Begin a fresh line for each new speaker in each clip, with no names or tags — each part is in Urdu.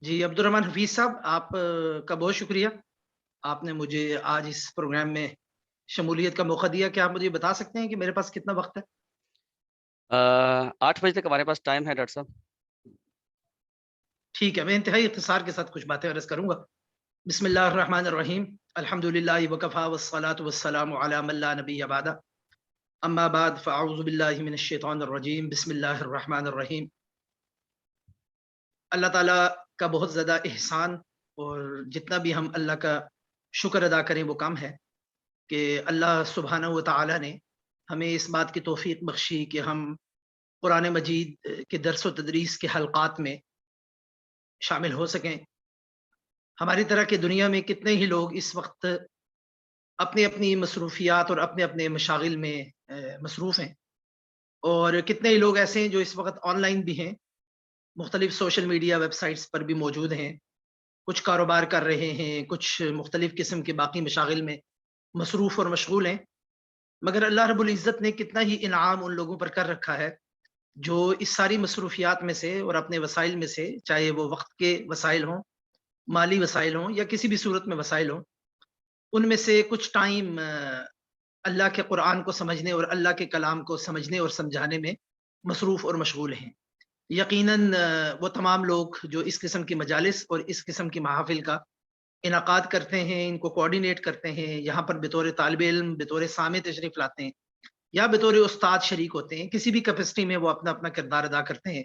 جی عبدالرحمن حفیظ صاحب، آپ کا بہت شکریہ۔ آپ نے مجھے آج اس پروگرام میں شمولیت کا موقع دیا۔ کیا آپ مجھے بتا سکتے ہیں کہ میرے پاس کتنا وقت ہے؟
8 بجے تک ہمارے پاس ٹائم ہے ڈاکٹر صاحب۔
ٹھیک ہے، میں انتہائی اختصار کے ساتھ کچھ باتیں عرض کروں گا۔ بسم اللہ الرحمن الرحیم، الحمد للہ وکفا والصلاة والسلام علی من لا نبی بعدہ، اما بعد فاعوذ باللہ من الشیطان الرجیم، بسم اللہ الرحمن الرحیم۔ اللہ تعالیٰ کا بہت زیادہ احسان، اور جتنا بھی ہم اللہ کا شکر ادا کریں وہ کم ہے کہ اللہ سبحانہ و تعالیٰ نے ہمیں اس بات کی توفیق بخشی کہ ہم قرآن مجید کے درس و تدریس کے حلقات میں شامل ہو سکیں۔ ہماری طرح کے دنیا میں کتنے ہی لوگ اس وقت اپنی اپنی مصروفیات اور اپنے اپنے مشاغل میں مصروف ہیں، اور کتنے ہی لوگ ایسے ہیں جو اس وقت آن لائن بھی ہیں، مختلف سوشل میڈیا ویب سائٹس پر بھی موجود ہیں، کچھ کاروبار کر رہے ہیں، کچھ مختلف قسم کے باقی مشاغل میں مصروف اور مشغول ہیں۔ مگر اللہ رب العزت نے کتنا ہی انعام ان لوگوں پر کر رکھا ہے جو اس ساری مصروفیات میں سے اور اپنے وسائل میں سے، چاہے وہ وقت کے وسائل ہوں، مالی وسائل ہوں، یا کسی بھی صورت میں وسائل ہوں، ان میں سے کچھ ٹائم اللہ کے قرآن کو سمجھنے اور اللہ کے کلام کو سمجھنے اور سمجھانے میں مصروف اور مشغول ہیں۔ یقیناً وہ تمام لوگ جو اس قسم کی مجالس اور اس قسم کی محافل کا انعقاد کرتے ہیں، ان کو کوآرڈینیٹ کرتے ہیں، یہاں پر بطور طالب علم، بطور سامع تشریف لاتے ہیں، یا بطور استاد شریک ہوتے ہیں، کسی بھی کیپیسٹی میں وہ اپنا اپنا کردار ادا کرتے ہیں،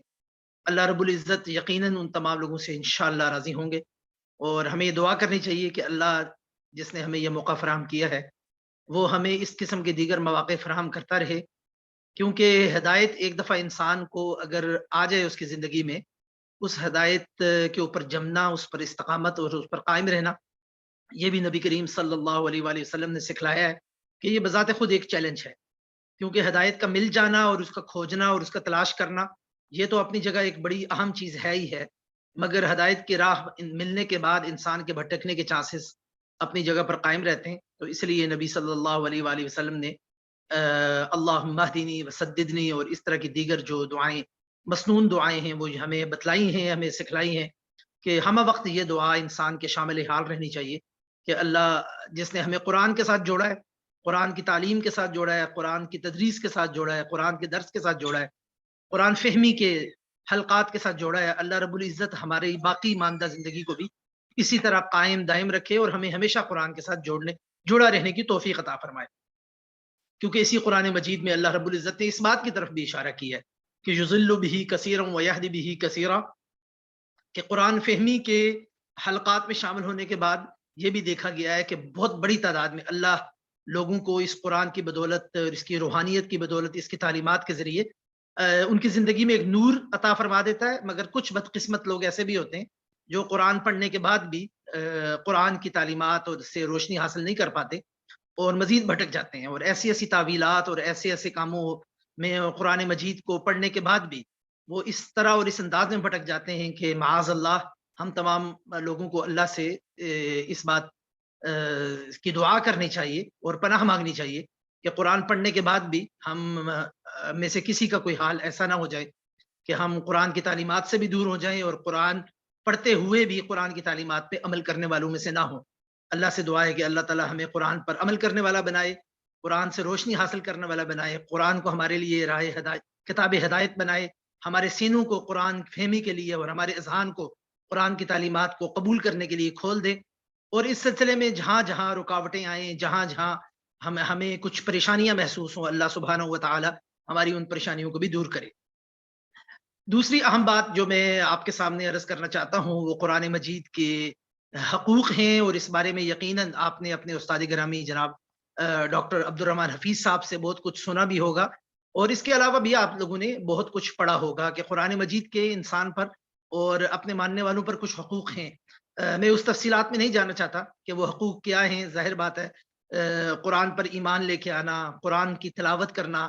اللہ رب العزت یقیناً ان تمام لوگوں سے انشاءاللہ راضی ہوں گے۔ اور ہمیں یہ دعا کرنی چاہیے کہ اللہ جس نے ہمیں یہ موقع فراہم کیا ہے وہ ہمیں اس قسم کے دیگر مواقع فراہم کرتا رہے، کیونکہ ہدایت ایک دفعہ انسان کو اگر آ جائے اس کی زندگی میں، اس ہدایت کے اوپر جمنا، اس پر استقامت اور اس پر قائم رہنا، یہ بھی نبی کریم صلی اللہ علیہ وآلہ وسلم نے سکھلایا ہے کہ یہ بذات خود ایک چیلنج ہے، کیونکہ ہدایت کا مل جانا اور اس کا کھوجنا اور اس کا تلاش کرنا یہ تو اپنی جگہ ایک بڑی اہم چیز ہے ہی ہے، مگر ہدایت کی راہ ملنے کے بعد انسان کے بھٹکنے کے چانسز اپنی جگہ پر قائم رہتے ہیں۔ تو اس لیے نبی صلی اللہ علیہ وآلہ وسلم نے اللہم اہدنی وسددنی اور اس طرح کی دیگر جو دعائیں، مسنون دعائیں ہیں، وہ ہمیں بتلائی ہیں، ہمیں سکھلائی ہیں کہ ہمہ وقت یہ دعا انسان کے شامل حال رہنی چاہیے کہ اللہ جس نے ہمیں قرآن کے ساتھ جوڑا ہے، قرآن کی تعلیم کے ساتھ جوڑا ہے، قرآن کی تدریس کے ساتھ جوڑا ہے، قرآن کے درس کے ساتھ جوڑا ہے، قرآن فہمی کے حلقات کے ساتھ جوڑا ہے، اللہ رب العزت ہماری باقی ماندہ زندگی کو بھی اسی طرح قائم دائم رکھے اور ہمیں ہمیشہ قرآن کے ساتھ جڑا رہنے کی توفیق عطا فرمائے، کیونکہ اسی قرآن مجید میں اللہ رب العزت نے اس بات کی طرف بھی اشارہ کیا ہے کہ یضل بہ کثیرا ویہدی بہ کثیرا، کہ قرآن فہمی کے حلقات میں شامل ہونے کے بعد یہ بھی دیکھا گیا ہے کہ بہت بڑی تعداد میں اللہ لوگوں کو اس قرآن کی بدولت اور اس کی روحانیت کی بدولت، اس کی تعلیمات کے ذریعے ان کی زندگی میں ایک نور عطا فرما دیتا ہے۔ مگر کچھ بدقسمت لوگ ایسے بھی ہوتے ہیں جو قرآن پڑھنے کے بعد بھی قرآن کی تعلیمات اور اس سے روشنی حاصل نہیں کر پاتے اور مزید بھٹک جاتے ہیں، اور ایسی ایسی تعویلات اور ایسے ایسے کاموں میں قرآن مجید کو پڑھنے کے بعد بھی وہ اس طرح اور اس انداز میں بھٹک جاتے ہیں کہ معاذ اللہ ہم تمام لوگوں کو اللہ سے اس بات کی دعا کرنی چاہیے اور پناہ مانگنی چاہیے کہ قرآن پڑھنے کے بعد بھی ہم میں سے کسی کا کوئی حال ایسا نہ ہو جائے کہ ہم قرآن کی تعلیمات سے بھی دور ہو جائیں اور قرآن پڑھتے ہوئے بھی قرآن کی تعلیمات پہ عمل کرنے والوں میں سے نہ ہوں۔ اللہ سے دعا ہے کہ اللہ تعالی ہمیں قرآن پر عمل کرنے والا بنائے، قرآن سے روشنی حاصل کرنے والا بنائے، قرآن کو ہمارے لیے راہ ہدایت، کتاب ہدایت بنائے، ہمارے سینوں کو قرآن فہمی کے لیے اور ہمارے اذہان کو قرآن کی تعلیمات کو قبول کرنے کے لیے کھول دے، اور اس سلسلے میں جہاں جہاں رکاوٹیں آئیں، جہاں جہاں ہمیں کچھ پریشانیاں محسوس ہوں، اللہ سبحانہ و تعالی ہماری ان پریشانیوں کو بھی دور کرے۔ دوسری اہم بات جو میں آپ کے سامنے عرض کرنا چاہتا ہوں وہ قرآن مجید کے حقوق ہیں، اور اس بارے میں یقیناً آپ نے اپنے استاد گرامی جناب ڈاکٹر عبدالرحمن حفیظ صاحب سے بہت کچھ سنا بھی ہوگا، اور اس کے علاوہ بھی آپ لوگوں نے بہت کچھ پڑھا ہوگا کہ قرآن مجید کے انسان پر اور اپنے ماننے والوں پر کچھ حقوق ہیں۔ میں اس تفصیلات میں نہیں جانا چاہتا کہ وہ حقوق کیا ہیں، ظاہر بات ہے قرآن پر ایمان لے کے آنا، قرآن کی تلاوت کرنا،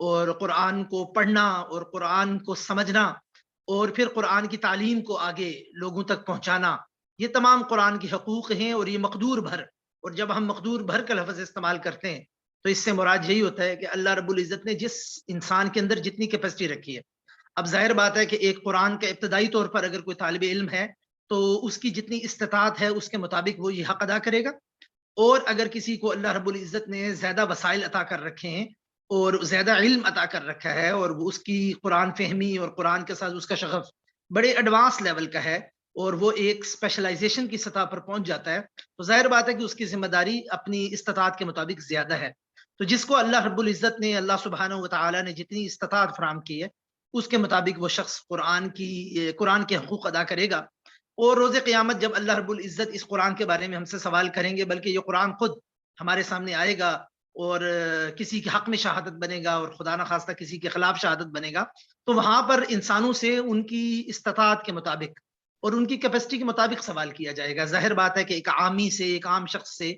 اور قرآن کو پڑھنا اور قرآن کو سمجھنا، اور پھر قرآن کی تعلیم کو آگے لوگوں تک پہنچانا، یہ تمام قرآن کے حقوق ہیں، اور یہ مقدور بھر، اور جب ہم مقدور بھر کا لفظ استعمال کرتے ہیں تو اس سے مراد یہی ہوتا ہے کہ اللہ رب العزت نے جس انسان کے اندر جتنی کیپیسٹی رکھی ہے، اب ظاہر بات ہے کہ ایک قرآن کا ابتدائی طور پر اگر کوئی طالب علم ہے تو اس کی جتنی استطاعت ہے اس کے مطابق وہ یہ حق ادا کرے گا. اور اگر کسی کو اللہ رب العزت نے زیادہ وسائل عطا کر رکھے ہیں اور زیادہ علم عطا کر رکھا ہے اور وہ اس کی قرآن فہمی اور قرآن کے ساتھ اس کا شغف بڑے ایڈوانس لیول کا ہے اور وہ ایک اسپیشلائزیشن کی سطح پر پہنچ جاتا ہے، تو ظاہر بات ہے کہ اس کی ذمہ داری اپنی استطاعت کے مطابق زیادہ ہے. تو جس کو اللہ رب العزت نے، اللہ سبحانہ و تعالی نے جتنی استطاعت فراہم کی ہے اس کے مطابق وہ شخص قرآن کے حقوق ادا کرے گا. اور روز قیامت جب اللہ رب العزت اس قرآن کے بارے میں ہم سے سوال کریں گے، بلکہ یہ قرآن خود ہمارے سامنے آئے گا اور کسی کے حق میں شہادت بنے گا اور خدا نخواستہ کسی کے خلاف شہادت بنے گا، تو وہاں پر انسانوں سے ان کی استطاعت کے مطابق اور ان کی کیپیسٹی کے مطابق سوال کیا جائے گا. ظاہر بات ہے کہ ایک عامی سے، ایک عام شخص سے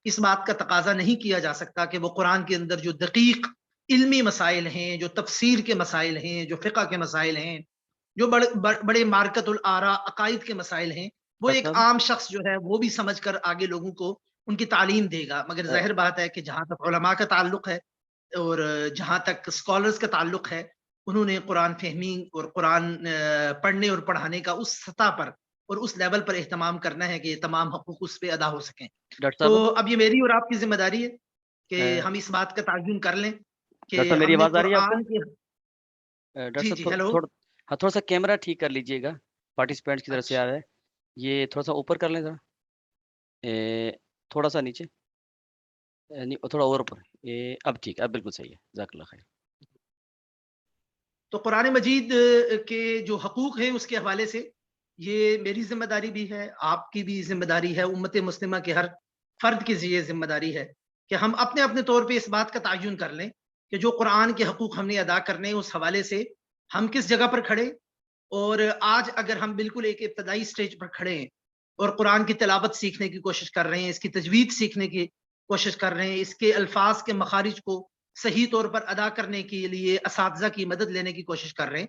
اس بات کا تقاضا نہیں کیا جا سکتا کہ وہ قرآن کے اندر جو دقیق علمی مسائل ہیں، جو تفسیر کے مسائل ہیں، جو فقہ کے مسائل ہیں، جو بڑے مارکت الآراء عقائد کے مسائل ہیں، وہ
ڈاکٹر
ایک
صاحب
عام شخص جو ہے وہ بھی سمجھ کر آگے لوگوں کو ان کی تعلیم دے گا. مگر ظاہر بات ہے کہ جہاں تک علماء کا تعلق ہے اور جہاں تک اسکالرز کا تعلق ہے، انہوں نے قرآن فہمی اور قرآن پڑھنے اور پڑھانے کا اس سطح پر اور اس لیول پر اہتمام کرنا ہے کہ یہ تمام حقوق اس پہ ادا ہو سکیں.
ڈاکٹر
تو
صاحب
اب یہ میری اور آپ کی ذمہ داری ہے کہ
ڈاکٹر
ہم اس بات کا تعین کر لیں کہ
صاحب میری
ہم نے
آواز آ رہی ہے آپ کو؟
قرآن کے.
ڈاکٹر
جی
صاحب
جی ہیلو.
تھوڑا، ہاں تھوڑا سا کیمرہ ٹھیک کر لیجئے گا، پارٹیسپینٹس کی طرف سے آ
اچھا
رہا ہے. یہ تھوڑا سا اوپر کر لیں ذرا، تھوڑا سا نیچے، نہیں تھوڑا اور اوپر. اب ٹھیک ہے، اب بالکل صحیح ہے، جزاک اللہ خیر.
تو قرآن مجید کے جو حقوق ہیں اس کے حوالے سے یہ میری ذمہ داری بھی ہے، آپ کی بھی ذمہ داری ہے، امت مسلمہ کے ہر فرد کی یہ ذمہ داری ہے کہ ہم اپنے اپنے طور پہ اس بات کا تعین کر لیں کہ جو قرآن کے حقوق ہم نے ادا کرنے ہیں اس حوالے سے ہم کس جگہ پر کھڑے. اور آج اگر ہم بالکل ایک ابتدائی سٹیج پر کھڑے ہیں اور قرآن کی تلاوت سیکھنے کی کوشش کر رہے ہیں، اس کی تجوید سیکھنے کی کوشش کر رہے ہیں، اس کے الفاظ کے مخارج کو صحیح طور پر ادا کرنے کے لیے اساتذہ کی مدد لینے کی کوشش کر رہے ہیں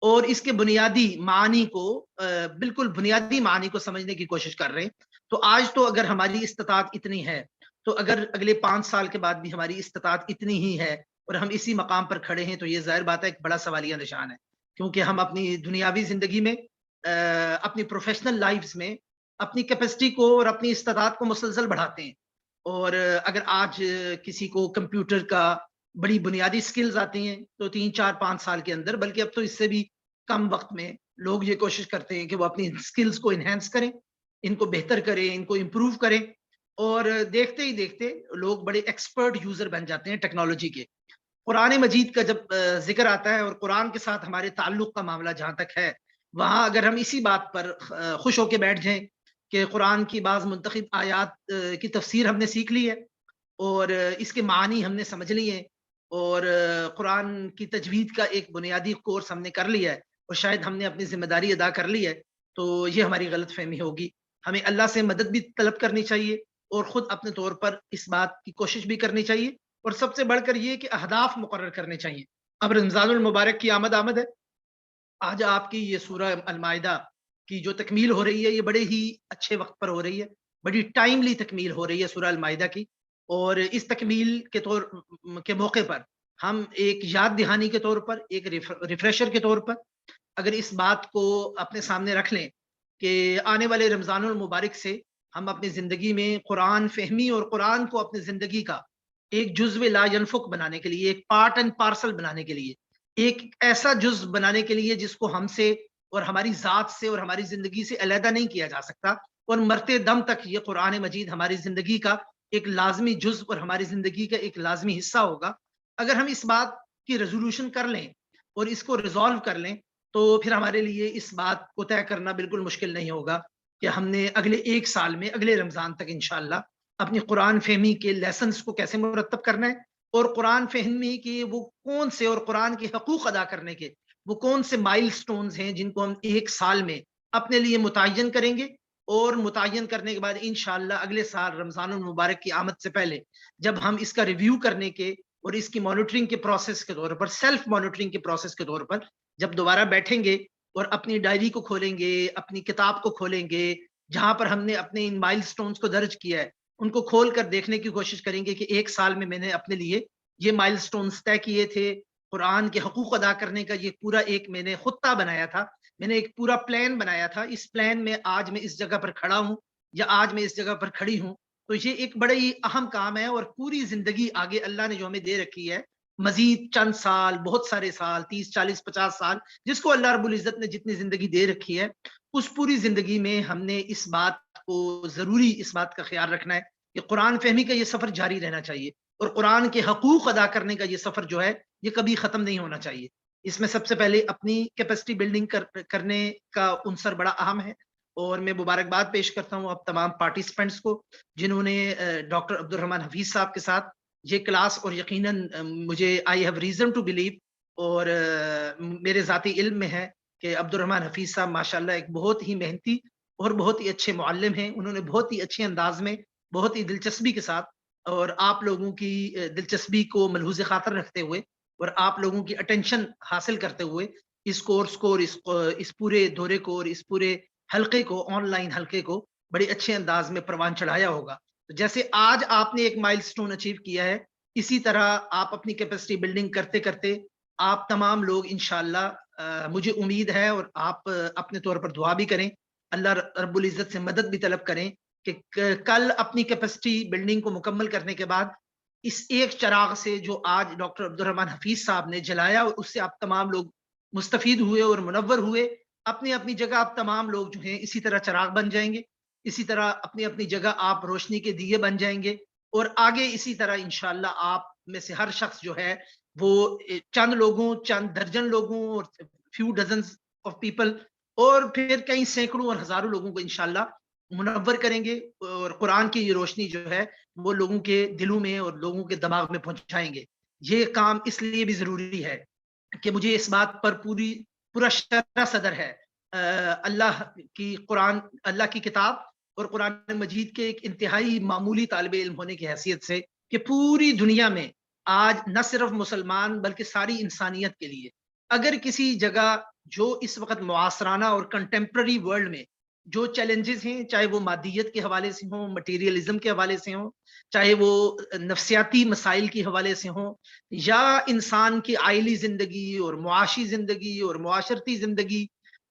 اور اس کے بنیادی معانی کو بالکل بنیادی معانی کو سمجھنے کی کوشش کر رہے ہیں، تو آج تو اگر ہماری استطاعت اتنی ہے تو اگر اگلے 5 سال کے بعد بھی ہماری استطاعت اتنی ہی ہے اور ہم اسی مقام پر کھڑے ہیں تو یہ ظاہر بات ہے ایک بڑا سوالیہ نشان ہے. کیونکہ ہم اپنی دنیاوی زندگی میں، اپنی پروفیشنل لائفز میں اپنی کیپیسٹی کو اور اپنی استطاعت کو مسلسل بڑھاتے ہیں. اور اگر آج کسی کو کمپیوٹر کا بڑی بنیادی سکلز آتی ہیں تو 3 4 5 سال کے اندر، بلکہ اب تو اس سے بھی کم وقت میں لوگ یہ کوشش کرتے ہیں کہ وہ اپنی سکلز کو انہینس کریں، ان کو بہتر کریں، ان کو امپروو کریں، اور دیکھتے ہی دیکھتے لوگ بڑے ایکسپرٹ یوزر بن جاتے ہیں ٹیکنالوجی کے. قرآن مجید کا جب ذکر آتا ہے اور قرآن کے ساتھ ہمارے تعلق کا معاملہ جہاں تک ہے، وہاں اگر ہم اسی بات پر خوش ہو کے بیٹھ جائیں کہ قرآن کی بعض منتخب آیات کی تفسیر ہم نے سیکھ لی ہے اور اس کے معنی ہم نے سمجھ لیے ہیں اور قرآن کی تجوید کا ایک بنیادی کورس ہم نے کر لیا ہے اور شاید ہم نے اپنی ذمہ داری ادا کر لی ہے، تو یہ ہماری غلط فہمی ہوگی. ہمیں اللہ سے مدد بھی طلب کرنی چاہیے اور خود اپنے طور پر اس بات کی کوشش بھی کرنی چاہیے، اور سب سے بڑھ کر یہ کہ اہداف مقرر کرنے چاہیے. اب رمضان المبارک کی آمد ہے. آج آپ کی یہ سورہ المائدہ کی جو تکمیل ہو رہی ہے یہ بڑے ہی اچھے وقت پر ہو رہی ہے، بڑی ٹائملی تکمیل ہو رہی ہے سورہ المائدہ کی. اور اس تکمیل کے موقع پر ہم ایک یاد دہانی کے طور پر، ایک ریفریشر کے طور پر اگر اس بات کو اپنے سامنے رکھ لیں کہ آنے والے رمضان المبارک سے ہم اپنی زندگی میں قرآن فہمی اور قرآن کو اپنی زندگی کا ایک جزو لا ینفک بنانے کے لیے، ایک پارٹ اینڈ پارسل بنانے کے لیے، ایک ایسا جز بنانے کے لیے جس کو ہم سے اور ہماری ذات سے اور ہماری زندگی سے علیحدہ نہیں کیا جا سکتا، اور مرتے دم تک یہ قرآن مجید ہماری زندگی کا ایک لازمی جز اور ہماری زندگی کا ایک لازمی حصہ ہوگا. اگر ہم اس بات کی ریزولوشن کر لیں اور اس کو ریزالو کر لیں تو پھر ہمارے لیے اس بات کو طے کرنا بالکل مشکل نہیں ہوگا کہ ہم نے اگلے 1 سال میں، اگلے رمضان تک انشاءاللہ اپنی قرآن فہمی کے لیسنز کو کیسے مرتب کرنا ہے اور قرآن فہمی کے وہ کون سے اور قرآن کے حقوق ادا کرنے کے وہ کون سے مائل سٹونز ہیں جن کو ہم 1 سال میں اپنے لیے متعین کریں گے، اور متعین کرنے کے بعد انشاءاللہ اگلے سال رمضان المبارک کی آمد سے پہلے جب ہم اس کا ریویو کرنے کے اور اس کی مانیٹرنگ کے پروسیس کے طور پر، سیلف مانیٹرنگ کے پروسیس کے طور پر جب دوبارہ بیٹھیں گے اور اپنی ڈائری کو کھولیں گے، اپنی کتاب کو کھولیں گے جہاں پر ہم نے اپنے ان مائل سٹونز کو درج کیا ہے، ان کو کھول کر دیکھنے کی کوشش کریں گے کہ 1 سال میں میں نے اپنے لیے یہ مائل سٹونز طے کیے تھے قرآن کے حقوق ادا کرنے کا یہ پورا ایک میں نے خطہ بنایا تھا، میں نے ایک پورا پلان بنایا تھا. اس پلان میں آج میں اس جگہ پر کھڑا ہوں یا آج میں اس جگہ پر کھڑی ہوں. تو یہ ایک بڑا ہی اہم کام ہے، اور پوری زندگی آگے اللہ نے جو ہمیں دے رکھی ہے، مزید چند سال، بہت سارے سال، 30 40 50 سال، جس کو اللہ رب العزت نے جتنی زندگی دے رکھی ہے، اس پوری زندگی میں ہم نے اس بات کو ضروری اس بات کا خیال رکھنا ہے کہ قرآن فہمی کا یہ سفر جاری رہنا چاہیے، اور قرآن کے حقوق ادا کرنے کا یہ سفر جو ہے یہ کبھی ختم نہیں ہونا چاہیے. اس میں سب سے پہلے اپنی کیپیسٹی بلڈنگ کرنے کا عنصر بڑا اہم ہے، اور میں مبارکباد پیش کرتا ہوں اب تمام پارٹیسپینٹس کو جنہوں نے ڈاکٹر عبد الرحمن حفیظ صاحب کے ساتھ یہ کلاس، اور یقیناً مجھے I have reason to believe, اور میرے ذاتی علم میں ہے کہ عبد الرحمن حفیظ صاحب ماشاءاللہ ایک بہت ہی محنتی اور بہت ہی اچھے معلم ہیں. انہوں نے بہت ہی اچھے انداز میں، بہت ہی دلچسپی کے ساتھ، اور آپ لوگوں کی دلچسپی کو ملحوظ خاطر رکھتے ہوئے اور آپ لوگوں کی اٹینشن حاصل کرتے ہوئے اس کورس کو، اور اس پورے دورے کو، اور اس پورے حلقے کو، آن لائن حلقے کو بڑے اچھے انداز میں پروان چڑھایا ہوگا. تو جیسے آج آپ نے ایک مائل سٹون اچیو کیا ہے، اسی طرح آپ اپنی کیپیسٹی بلڈنگ کرتے کرتے آپ تمام لوگ انشاءاللہ، مجھے امید ہے، اور آپ اپنے طور پر دعا بھی کریں، اللہ رب العزت سے مدد بھی طلب کریں کہ کل اپنی کیپیسٹی بلڈنگ کو مکمل کرنے کے بعد اس ایک چراغ سے جو آج ڈاکٹر عبد الرحمن حفیظ صاحب نے جلایا، اور اس سے آپ تمام لوگ مستفید ہوئے اور منور ہوئے. اپنی اپنی جگہ آپ تمام لوگ جو ہیں اسی طرح چراغ بن جائیں گے، اسی طرح اپنی اپنی جگہ آپ روشنی کے دیے بن جائیں گے، اور آگے اسی طرح انشاءاللہ آپ میں سے ہر شخص جو ہے وہ چند لوگوں، چند درجن لوگوں، اور فیو ڈزنس آف پیپل، اور پھر کئی سینکڑوں اور ہزاروں لوگوں کو انشاءاللہ منور کریں گے، اور قرآن کی یہ روشنی جو ہے وہ لوگوں کے دلوں میں اور لوگوں کے دماغ میں پہنچائیں گے. یہ کام اس لیے بھی ضروری ہے کہ مجھے اس بات پر پورا شرح صدر ہے، اللہ کی قرآن، اللہ کی کتاب اور قرآن مجید کے ایک انتہائی معمولی طالب علم ہونے کی حیثیت سے، کہ پوری دنیا میں آج نہ صرف مسلمان بلکہ ساری انسانیت کے لیے اگر کسی جگہ جو اس وقت معاصرانہ اور کنٹمپرری ورلڈ میں جو چیلنجز ہیں، چاہے وہ مادیت کے حوالے سے ہوں، مٹیریلزم کے حوالے سے ہوں، چاہے وہ نفسیاتی مسائل کے حوالے سے ہوں، یا انسان کی عائلی زندگی اور معاشی زندگی اور معاشرتی زندگی،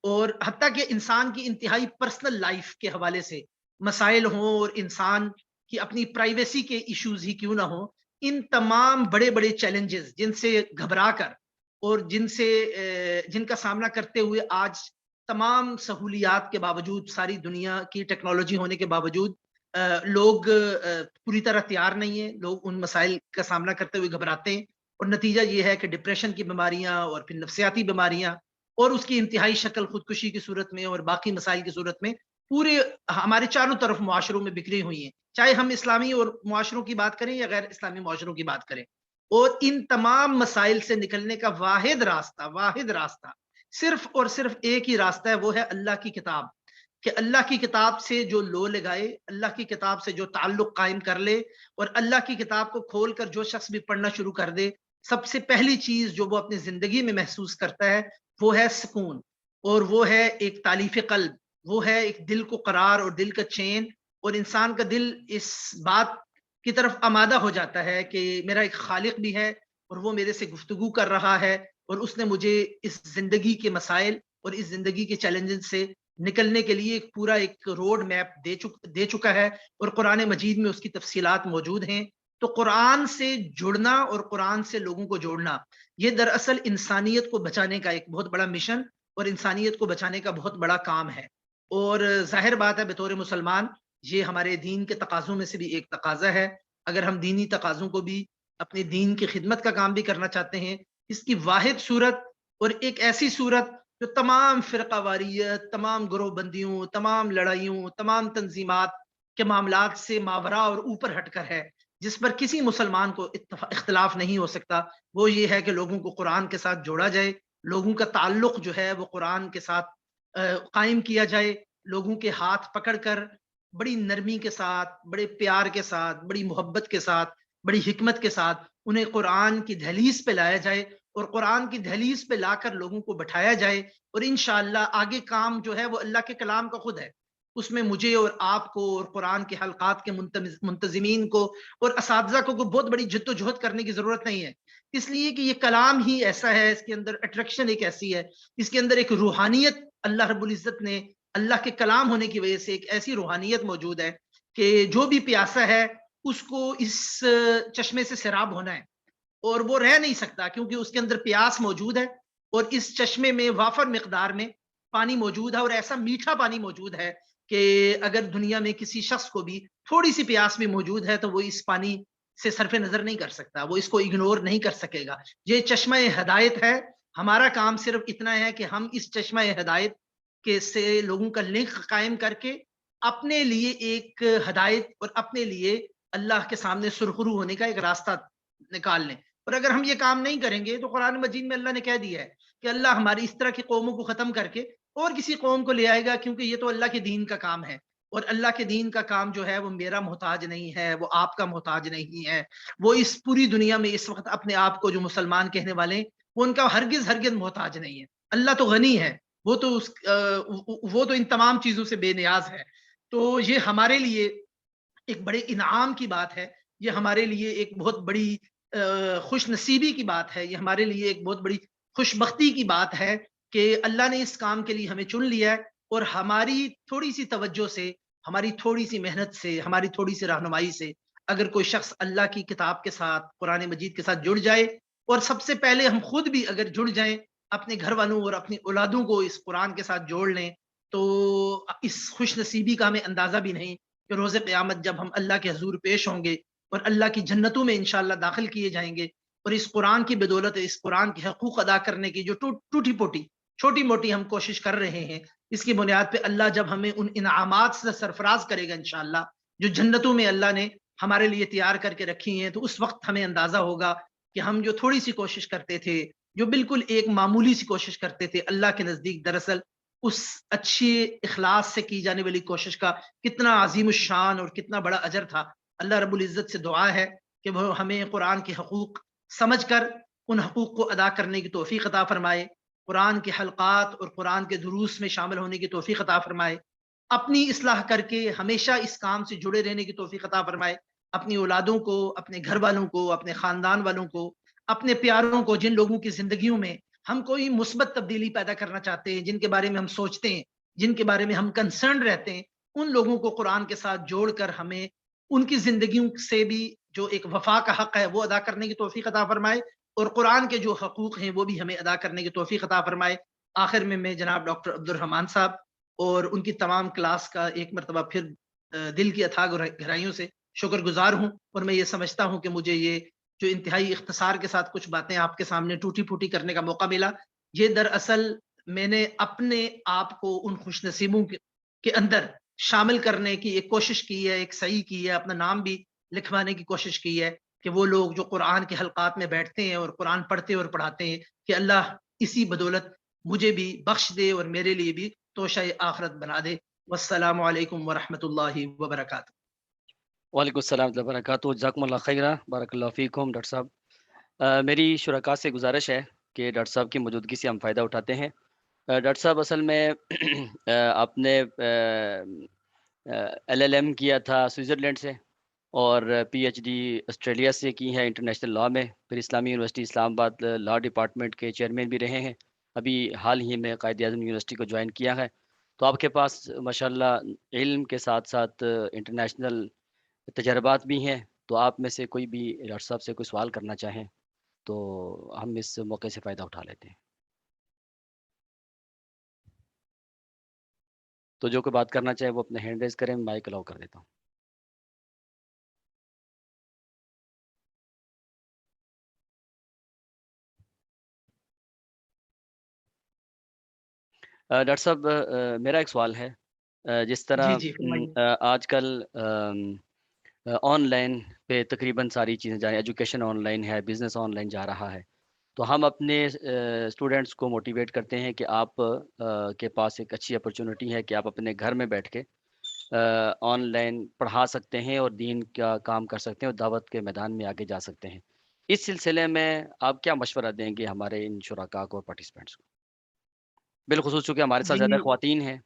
اور حتیٰ کہ انسان کی انتہائی پرسنل لائف کے حوالے سے مسائل ہوں، اور انسان کی اپنی پرائیویسی کے ایشوز ہی کیوں نہ ہوں، ان تمام بڑے بڑے چیلنجز جن سے گھبرا کر اور جن کا سامنا کرتے ہوئے آج تمام سہولیات کے باوجود، ساری دنیا کی ٹیکنالوجی ہونے کے باوجود لوگ پوری طرح تیار نہیں ہیں، لوگ ان مسائل کا سامنا کرتے ہوئے گھبراتے ہیں، اور نتیجہ یہ ہے کہ ڈپریشن کی بیماریاں اور پھر نفسیاتی بیماریاں اور اس کی انتہائی شکل خودکشی کی صورت میں اور باقی مسائل کی صورت میں پورے ہمارے چاروں طرف معاشروں میں بکھری ہوئی ہیں، چاہے ہم اسلامی اور معاشروں کی بات کریں یا غیر اسلامی معاشروں کی بات کریں. اور ان تمام مسائل سے نکلنے کا واحد راستہ صرف اور صرف ایک ہی راستہ ہے، وہ ہے اللہ کی کتاب. کہ اللہ کی کتاب سے جو لو لگائے، اللہ کی کتاب سے جو تعلق قائم کر لے، اور اللہ کی کتاب کو کھول کر جو شخص بھی پڑھنا شروع کر دے، سب سے پہلی چیز جو وہ اپنی زندگی میں محسوس کرتا ہے وہ ہے سکون، اور وہ ہے ایک تالیف قلب، وہ ہے ایک دل کو قرار اور دل کا چین، اور انسان کا دل اس بات کی طرف آمادہ ہو جاتا ہے کہ میرا ایک خالق بھی ہے، اور وہ میرے سے گفتگو کر رہا ہے، اور اس نے مجھے اس زندگی کے مسائل اور اس زندگی کے چیلنجز سے نکلنے کے لیے ایک روڈ میپ دے چکا ہے، اور قرآن مجید میں اس کی تفصیلات موجود ہیں. تو قرآن سے جڑنا اور قرآن سے لوگوں کو جوڑنا، یہ دراصل انسانیت کو بچانے کا ایک بہت بڑا مشن اور انسانیت کو بچانے کا بہت بڑا کام ہے. اور ظاہر بات ہے بطور مسلمان یہ ہمارے دین کے تقاضوں میں سے بھی ایک تقاضا ہے. اگر ہم دینی تقاضوں کو بھی اپنے دین کی خدمت کا کام بھی کرنا چاہتے ہیں، اس کی واحد صورت اور ایک ایسی صورت جو تمام فرقہ واریت، تمام گروہ بندیوں، تمام لڑائیوں، تمام تنظیمات کے معاملات سے ماورا اور اوپر ہٹ کر ہے، جس پر کسی مسلمان کو اختلاف نہیں ہو سکتا، وہ یہ ہے کہ لوگوں کو قرآن کے ساتھ جوڑا جائے، لوگوں کا تعلق جو ہے وہ قرآن کے ساتھ قائم کیا جائے، لوگوں کے ہاتھ پکڑ کر بڑی نرمی کے ساتھ، بڑے پیار کے ساتھ، بڑی محبت کے ساتھ، بڑی حکمت کے ساتھ انہیں قرآن کی دہلیز پہ لایا جائے، اور قرآن کی دہلیز پہ لا کر لوگوں کو بٹھایا جائے، اور انشاءاللہ آگے کام جو ہے وہ اللہ کے کلام کا خود ہے. اس میں مجھے اور آپ کو اور قرآن کے حلقات کے منتظمین کو اور اساتذہ کو بہت بڑی جد و جہد کرنے کی ضرورت نہیں ہے، اس لیے کہ یہ کلام ہی ایسا ہے، اس کے اندر اٹریکشن ایک ایسی ہے، اس کے اندر ایک روحانیت اللہ رب العزت نے اللہ کے کلام ہونے کی وجہ سے ایک ایسی روحانیت موجود ہے کہ جو بھی پیاسا ہے اس کو اس چشمے سے سیراب ہونا ہے اور وہ رہ نہیں سکتا، کیونکہ اس کے اندر پیاس موجود ہے اور اس چشمے میں وافر مقدار میں پانی موجود ہے، اور ایسا میٹھا پانی موجود ہے کہ اگر دنیا میں کسی شخص کو بھی تھوڑی سی پیاس بھی موجود ہے تو وہ اس پانی سے صرف نظر نہیں کر سکتا، وہ اس کو اگنور نہیں کر سکے گا۔ یہ چشمہ ہدایت ہے، ہمارا کام صرف اتنا ہے کہ ہم اس چشمہ ہدایت کے سے لوگوں کا لنک قائم کر کے اپنے لیے ایک ہدایت اور اپنے لیے اللہ کے سامنے سرخرو ہونے کا ایک راستہ نکال لیں۔ اور اگر ہم یہ کام نہیں کریں گے تو قرآن مجید میں اللہ نے کہہ دیا ہے کہ اللہ ہماری اس طرح کی قوموں کو ختم کر کے اور کسی قوم کو لے آئے گا، کیونکہ یہ تو اللہ کے دین کا کام ہے، اور اللہ کے دین کا کام جو ہے وہ میرا محتاج نہیں ہے، وہ آپ کا محتاج نہیں ہے، وہ اس پوری دنیا میں اس وقت اپنے آپ کو جو مسلمان کہنے والے ہیں وہ ان کا ہرگز ہرگز محتاج نہیں ہے۔ اللہ تو غنی ہے، وہ تو ان تمام چیزوں سے بے نیاز ہے۔ تو یہ ہمارے لیے ایک بڑے انعام کی بات ہے، یہ ہمارے لیے ایک بہت بڑی خوش نصیبی کی بات ہے، یہ ہمارے لیے ایک بہت بڑی خوش بختی کی بات ہے کہ اللہ نے اس کام کے لیے ہمیں چن لیا ہے، اور ہماری تھوڑی سی توجہ سے، ہماری تھوڑی سی محنت سے، ہماری تھوڑی سی رہنمائی سے اگر کوئی شخص اللہ کی کتاب کے ساتھ، قرآن مجید کے ساتھ جڑ جائے، اور سب سے پہلے ہم خود بھی اگر جڑ جائیں، اپنے گھر والوں اور اپنی اولادوں کو اس قرآن کے ساتھ جوڑ لیں، تو اس خوش نصیبی کا ہمیں اندازہ بھی نہیں کہ روز قیامت جب ہم اللہ کے حضور پیش ہوں گے اور اللہ کی جنتوں میں انشاءاللہ داخل کیے جائیں گے، اور اس قرآن کی بدولت، اس قرآن کے حقوق ادا کرنے کی جو ٹوٹی پوٹی چھوٹی موٹی ہم کوشش کر رہے ہیں، اس کی بنیاد پہ اللہ جب ہمیں ان انعامات سے سرفراز کرے گا انشاءاللہ، جو جنتوں میں اللہ نے ہمارے لیے تیار کر کے رکھی ہیں، تو اس وقت ہمیں اندازہ ہوگا کہ ہم جو تھوڑی سی کوشش کرتے تھے، جو بالکل ایک معمولی سی کوشش کرتے تھے، اللہ کے نزدیک دراصل اس اچھی اخلاص سے کی جانے والی کوشش کا کتنا عظیم الشان اور کتنا بڑا اجر تھا۔ اللہ رب العزت سے دعا ہے کہ وہ ہمیں قرآن کے حقوق سمجھ کر ان حقوق کو ادا کرنے کی توفیق عطا فرمائے، قرآن کے حلقات اور قرآن کے دروس میں شامل ہونے کی توفیق عطا فرمائے، اپنی اصلاح کر کے ہمیشہ اس کام سے جڑے رہنے کی توفیق عطا فرمائے، اپنی اولادوں کو، اپنے گھر والوں کو، اپنے خاندان والوں کو، اپنے پیاروں کو، جن لوگوں کی زندگیوں میں ہم کوئی مثبت تبدیلی پیدا کرنا چاہتے ہیں، جن کے بارے میں ہم سوچتے ہیں، جن کے بارے میں ہم کنسرن رہتے ہیں، ان لوگوں کو قرآن کے ساتھ جوڑ کر ہمیں ان کی زندگیوں سے بھی جو ایک وفا کا حق ہے وہ ادا کرنے کی توفیق عطا فرمائے، اور قرآن کے جو حقوق ہیں وہ بھی ہمیں ادا کرنے کی توفیق عطا فرمائے۔ آخر میں جناب ڈاکٹر عبد الرحمان صاحب اور ان کی تمام کلاس کا ایک مرتبہ پھر دل کی اتھاہ گہرائیوں سے شکر گزار ہوں، اور میں یہ سمجھتا ہوں کہ مجھے یہ جو انتہائی اختصار کے ساتھ کچھ باتیں آپ کے سامنے ٹوٹی پھوٹی کرنے کا موقع ملا، یہ دراصل میں نے اپنے آپ کو ان خوش نصیبوں کے اندر شامل کرنے کی ایک کوشش کی ہے، ایک صحیح کی ہے، اپنا نام بھی لکھوانے کی کوشش کی ہے کہ وہ لوگ جو قرآن کے حلقات میں بیٹھتے ہیں اور قرآن پڑھتے اور پڑھاتے ہیں، کہ اللہ اسی بدولت مجھے بھی بخش دے اور میرے لیے بھی توشہ آخرت بنا دے۔ والسلام علیکم ورحمۃ اللہ وبرکاتہ۔
وعلیکم السلام ورحمۃ اللہ وبرکاتہ، جزاکم اللہ خیرہ، بارک اللہ فیکم ڈاکٹر صاحب۔ میری شرکاء سے گزارش ہے کہ ڈاکٹر صاحب کی موجودگی سے ہم فائدہ اٹھاتے ہیں۔ ڈاکٹر صاحب اصل میں آپ نے LLM کیا تھا سوئٹزرلینڈ سے، اور PhD آسٹریلیا سے کی ہے انٹرنیشنل لاء میں، پھر اسلامی یونیورسٹی اسلام آباد لاء ڈپارٹمنٹ کے چیئرمین بھی رہے ہیں، ابھی حال ہی میں قائد اعظم یونیورسٹی کو جوائن کیا ہے۔ تو آپ کے پاس ماشاءاللہ علم کے ساتھ ساتھ انٹرنیشنل تجربات بھی ہیں، تو آپ میں سے کوئی بھی ڈاکٹر صاحب سے کوئی سوال کرنا چاہیں تو ہم اس موقع سے فائدہ اٹھا لیتے ہیں۔ تو جو کوئی بات کرنا چاہے وہ اپنا ہینڈ ریز کریں، مائک الاؤ کر دیتا ہوں۔ ڈاکٹر صاحب میرا ایک سوال ہے، جس طرح
جی فرمائیے۔
آج کل آن لائن پہ تقریباً ساری چیزیں جا رہی ہیں، ایجوکیشن آن لائن ہے، بزنس آن لائن جا رہا ہے، تو ہم اپنے اسٹوڈنٹس کو موٹیویٹ کرتے ہیں کہ آپ کے پاس ایک اچھی اپرچونٹی ہے کہ آپ اپنے گھر میں بیٹھ کے آن لائن پڑھا سکتے ہیں اور دین کا کام کر سکتے ہیں اور دعوت کے میدان میں آگے جا سکتے ہیں۔ اس سلسلے میں آپ کیا مشورہ دیں گے ہمارے ان شرکاء کو اور پارٹیسپینٹس کو، بالخصوص چونکہ ہمارے ساتھ
جی
زیادہ خواتین ہیں؟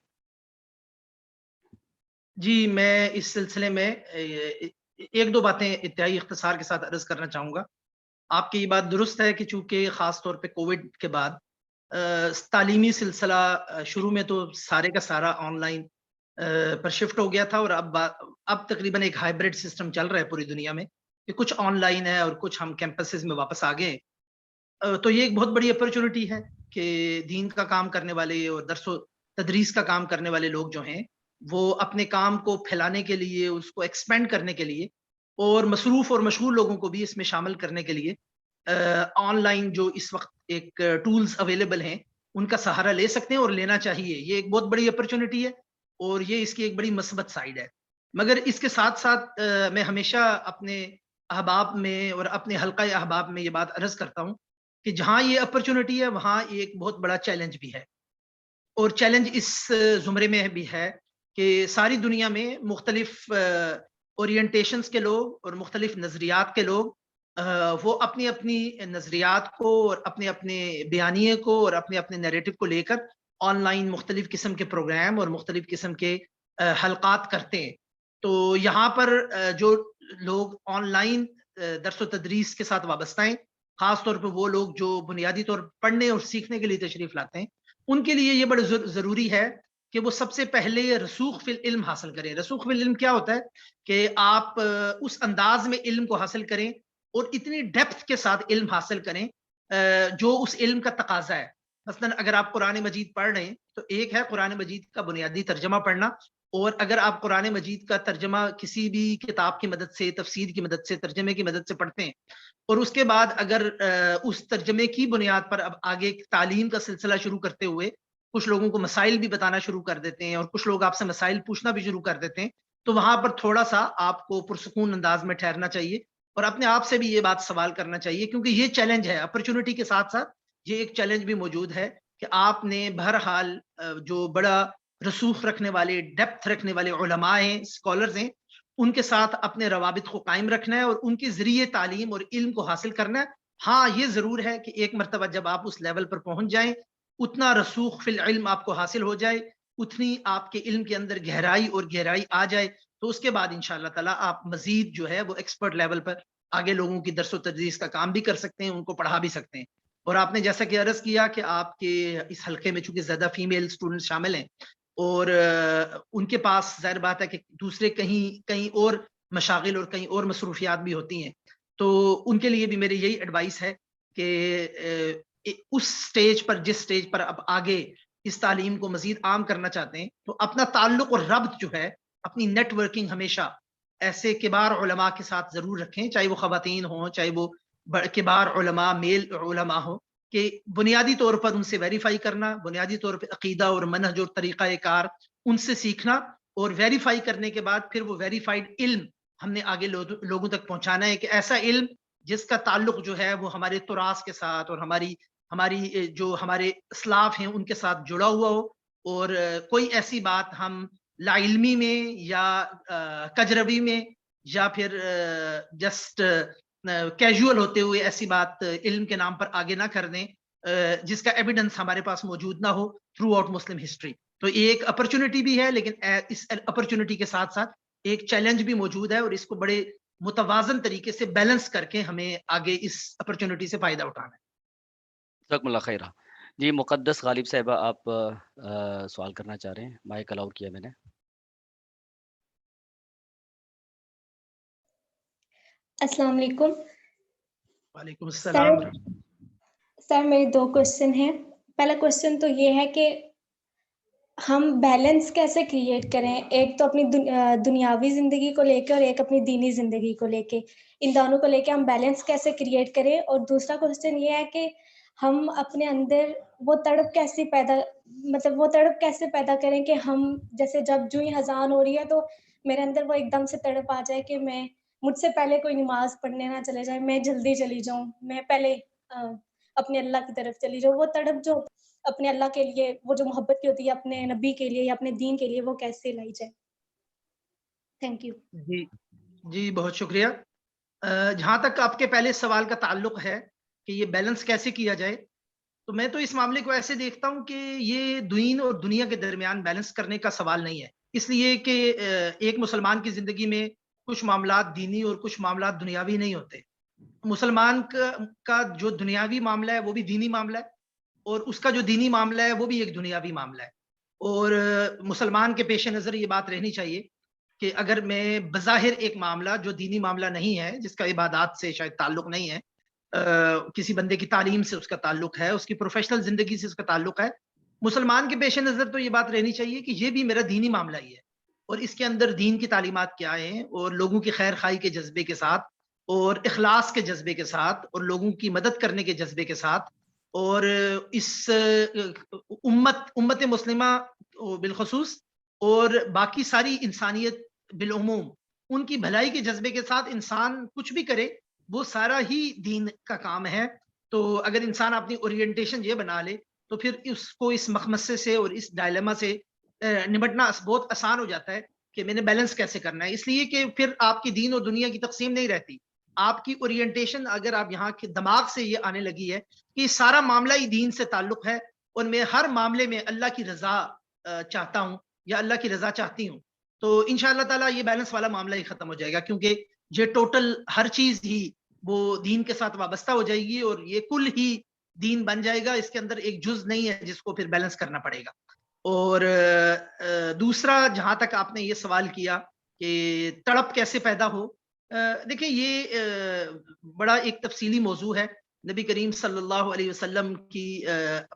جی میں اس سلسلے میں ایک دو باتیں انتہائی اختصار کے ساتھ عرض کرنا چاہوں گا. آپ کی یہ بات درست ہے کہ چونکہ خاص طور پہ کووڈ کے بعد تعلیمی سلسلہ شروع میں تو سارے کا سارا آن لائن پر شفٹ ہو گیا تھا، اور اب تقریباً ایک ہائبرڈ سسٹم چل رہا ہے پوری دنیا میں کہ کچھ آن لائن ہے اور کچھ ہم کیمپسز میں واپس آ گئے. تو یہ ایک بہت بڑی اپرچونٹی ہے کہ دین کا کام کرنے والے اور درس و تدریس کا کام کرنے والے لوگ جو ہیں وہ اپنے کام کو پھیلانے کے لیے، اس کو ایکسپینڈ کرنے کے لیے، اور مصروف اور مشغول لوگوں کو بھی اس میں شامل کرنے کے لیے آن لائن جو اس وقت ایک ٹولز اویلیبل ہیں ان کا سہارا لے سکتے ہیں اور لینا چاہیے. یہ ایک بہت بڑی اپرچونٹی ہے اور یہ اس کی ایک بڑی مثبت سائڈ ہے. مگر اس کے ساتھ ساتھ میں ہمیشہ اپنے احباب میں اور اپنے حلقہ احباب میں یہ بات عرض کرتا ہوں کہ جہاں یہ اپرچونٹی ہے وہاں ایک بہت بڑا چیلنج بھی ہے. اور چیلنج اس زمرے میں بھی ہے کہ ساری دنیا میں مختلف اورینٹیشنز کے لوگ اور مختلف نظریات کے لوگ وہ اپنی اپنی نظریات کو اور اپنے اپنے بیانیے کو اور اپنے اپنے نیریٹو کو لے کر آن لائن مختلف قسم کے پروگرام اور مختلف قسم کے حلقات کرتے ہیں. تو یہاں پر جو لوگ آن لائن درس و تدریس کے ساتھ وابستہ ہیں، خاص طور پہ وہ لوگ جو بنیادی طور پر پڑھنے اور سیکھنے کے لیے تشریف لاتے ہیں، ان کے لیے یہ بڑا ضروری ہے کہ وہ سب سے پہلے رسوخ فی العلم حاصل کریں. رسوخ فی العلم کیا ہوتا ہے کہ آپ اس انداز میں علم کو حاصل کریں اور اتنی ڈیپتھ کے ساتھ علم حاصل کریں جو اس علم کا تقاضا ہے. مثلا اگر آپ قرآن مجید پڑھ رہے ہیں تو ایک ہے قرآن مجید کا بنیادی ترجمہ پڑھنا، اور اگر آپ قرآن مجید کا ترجمہ کسی بھی کتاب کی مدد سے، تفسیر کی مدد سے، ترجمے کی مدد سے پڑھتے ہیں، اور اس کے بعد اگر اس ترجمے کی بنیاد پر اب آگے تعلیم کا سلسلہ شروع کرتے ہوئے کچھ لوگوں کو مسائل بھی بتانا شروع کر دیتے ہیں اور کچھ لوگ آپ سے مسائل پوچھنا بھی شروع کر دیتے ہیں، تو وہاں پر تھوڑا سا آپ کو پرسکون انداز میں ٹھہرنا چاہیے اور اپنے آپ سے بھی یہ بات سوال کرنا چاہیے، کیونکہ یہ چیلنج ہے. اپرچونٹی کے ساتھ ساتھ یہ ایک چیلنج بھی موجود ہے کہ آپ نے بہرحال جو بڑا رسوخ رکھنے والے، ڈیپتھ رکھنے والے علماء ہیں، اسکالرز ہیں، ان کے ساتھ اپنے روابط کو قائم رکھنا ہے اور ان کے ذریعے تعلیم اور علم کو حاصل کرنا ہے. ہاں یہ ضرور ہے کہ ایک مرتبہ جب آپ اس لیول پر پہنچ جائیں، اتنا رسوخ فی العلم آپ کو حاصل ہو جائے، اتنی آپ کے علم کے اندر گہرائی آ جائے، تو اس کے بعد انشاءاللہ تعالیٰ آپ مزید جو ہے وہ ایکسپرٹ لیول پر آگے لوگوں کی درس و تدریس کا کام بھی کر سکتے ہیں، ان کو پڑھا بھی سکتے ہیں. اور آپ نے جیسا کہ عرض کیا کہ آپ کے اس حلقے میں چونکہ زیادہ فیمیل اسٹوڈنٹ شامل ہیں اور ان کے پاس ظاہر بات ہے کہ دوسرے کہیں اور مشاغل اور کہیں اور مصروفیات بھی ہوتی ہیں، تو ان کے لیے بھی میری یہی ایڈوائس ہے کہ اس سٹیج پر، جس سٹیج پر اب آگے اس تعلیم کو مزید عام کرنا چاہتے ہیں، تو اپنا تعلق اور ربط جو ہے، اپنی نیٹ ورکنگ ہمیشہ ایسے کبار علماء کے ساتھ ضرور رکھیں، چاہے وہ خواتین ہوں، چاہے وہ کبار علماء میل علماء ہوں، کہ بنیادی طور پر ان سے ویریفائی کرنا، بنیادی طور پر عقیدہ اور منہج اور طریقہ کار ان سے سیکھنا، اور ویریفائی کرنے کے بعد پھر وہ ویریفائڈ علم ہم نے آگے لوگوں تک پہنچانا ہے، کہ ایسا علم جس کا تعلق جو ہے وہ ہمارے تراث کے ساتھ اور ہماری جو ہمارے اسلاف ہیں ان کے ساتھ جڑا ہوا ہو، اور کوئی ایسی بات ہم لا علمی میں یا کجروی میں یا پھر جسٹ کیجول ہوتے ہوئے ایسی بات علم کے نام پر آگے نہ کر دیں جس کا ایویڈنس ہمارے پاس موجود نہ ہو تھرو آؤٹ مسلم ہسٹری. تو ایک اپرچونٹی بھی ہے، لیکن اس اپرچونٹی کے ساتھ ساتھ ایک چیلنج بھی موجود ہے، اور اس کو بڑے متوازن طریقے سے بیلنس کر کے ہمیں آگے اس اپرچونٹی سے فائدہ اٹھانا ہے.
جزاکم اللہ خیرہ. جی مقدس غالب صاحبہ آپ سوال کرنا چاہ رہے ہیں، مائک الاؤ کیا میں نے.
السلام علیکم.
وعلیکم السلام.
سر میرے 2 کوشچن ہیں. پہلا کوشچن تو یہ ہے کہ ہم بیلنس کیسے کریٹ کریں، ایک تو اپنی دنیاوی زندگی کو لے کے اور ایک اپنی دینی زندگی کو لے کے، ان دونوں کو لے کے ہم بیلنس کیسے کریٹ کریں. اور دوسرا کوشچن یہ ہے کہ ہم اپنے اندر وہ تڑپ کیسے پیدا کریں کہ ہم جیسے جب جو ہی اذان ہو رہی ہے تو میرے اندر وہ ایک دم سے تڑپ آ جائے کہ مجھ سے پہلے کوئی نماز پڑھنے نہ چلے جائے، میں جلدی چلی جاؤں، میں پہلے اپنے اللہ کی طرف چلی جاؤں. وہ تڑپ جو اپنے اللہ کے لیے، وہ جو محبت کی ہوتی ہے اپنے نبی کے لیے یا اپنے دین کے لیے، وہ کیسے لائی جائے. Thank you.
جی بہت شکریہ. جہاں تک آپ کے پہلے سوال کا تعلق ہے کہ یہ بیلنس کیسے کیا جائے، تو میں تو اس معاملے کو ایسے دیکھتا ہوں کہ یہ دین اور دنیا کے درمیان بیلنس کرنے کا سوال نہیں ہے. اس لیے کہ ایک مسلمان کی زندگی میں کچھ معاملات دینی اور کچھ معاملات دنیاوی نہیں ہوتے. مسلمان کا جو دنیاوی معاملہ ہے وہ بھی دینی معاملہ ہے, اور اس کا جو دینی معاملہ ہے وہ بھی ایک دنیاوی معاملہ ہے. اور مسلمان کے پیش نظر یہ بات رہنی چاہیے کہ اگر میں بظاہر ایک معاملہ جو دینی معاملہ نہیں ہے, جس کا عبادات سے شاید تعلق نہیں ہے, کسی بندے کی تعلیم سے اس کا تعلق ہے, اس کی پروفیشنل زندگی سے اس کا تعلق ہے, مسلمان کے پیش نظر تو یہ بات رہنی چاہیے کہ یہ بھی میرا دینی معاملہ ہی ہے, اور اس کے اندر دین کی تعلیمات کیا ہیں, اور لوگوں کی خیر خواہی کے جذبے کے ساتھ, اور اخلاص کے جذبے کے ساتھ, اور لوگوں کی مدد کرنے کے جذبے کے ساتھ, اور اس امت مسلمہ بالخصوص اور باقی ساری انسانیت بالعموم ان کی بھلائی کے جذبے کے ساتھ انسان کچھ بھی کرے وہ سارا ہی دین کا کام ہے. تو اگر انسان اپنی اورینٹیشن یہ بنا لے تو پھر اس کو اس مخمصے سے اور اس ڈائلیما سے نمٹنا بہت آسان ہو جاتا ہے کہ میں نے بیلنس کیسے کرنا ہے. اس لیے کہ پھر آپ کی دین اور دنیا کی تقسیم نہیں رہتی. آپ کی اورینٹیشن اگر آپ یہاں کے دماغ سے یہ آنے لگی ہے کہ سارا معاملہ ہی دین سے تعلق ہے اور میں ہر معاملے میں اللہ کی رضا چاہتا ہوں یا اللہ کی رضا چاہتی ہوں, تو انشاءاللہ تعالیٰ یہ بیلنس والا معاملہ ہی ختم ہو جائے گا, کیونکہ یہ ٹوٹل ہر چیز ہی وہ دین کے ساتھ وابستہ ہو جائے گی اور یہ کل ہی دین بن جائے گا. اس کے اندر ایک جز نہیں ہے جس کو پھر بیلنس کرنا پڑے گا. اور دوسرا, جہاں تک آپ نے یہ سوال کیا کہ تڑپ کیسے پیدا ہو, دیکھیں یہ بڑا ایک تفصیلی موضوع ہے. نبی کریم صلی اللہ علیہ وسلم کی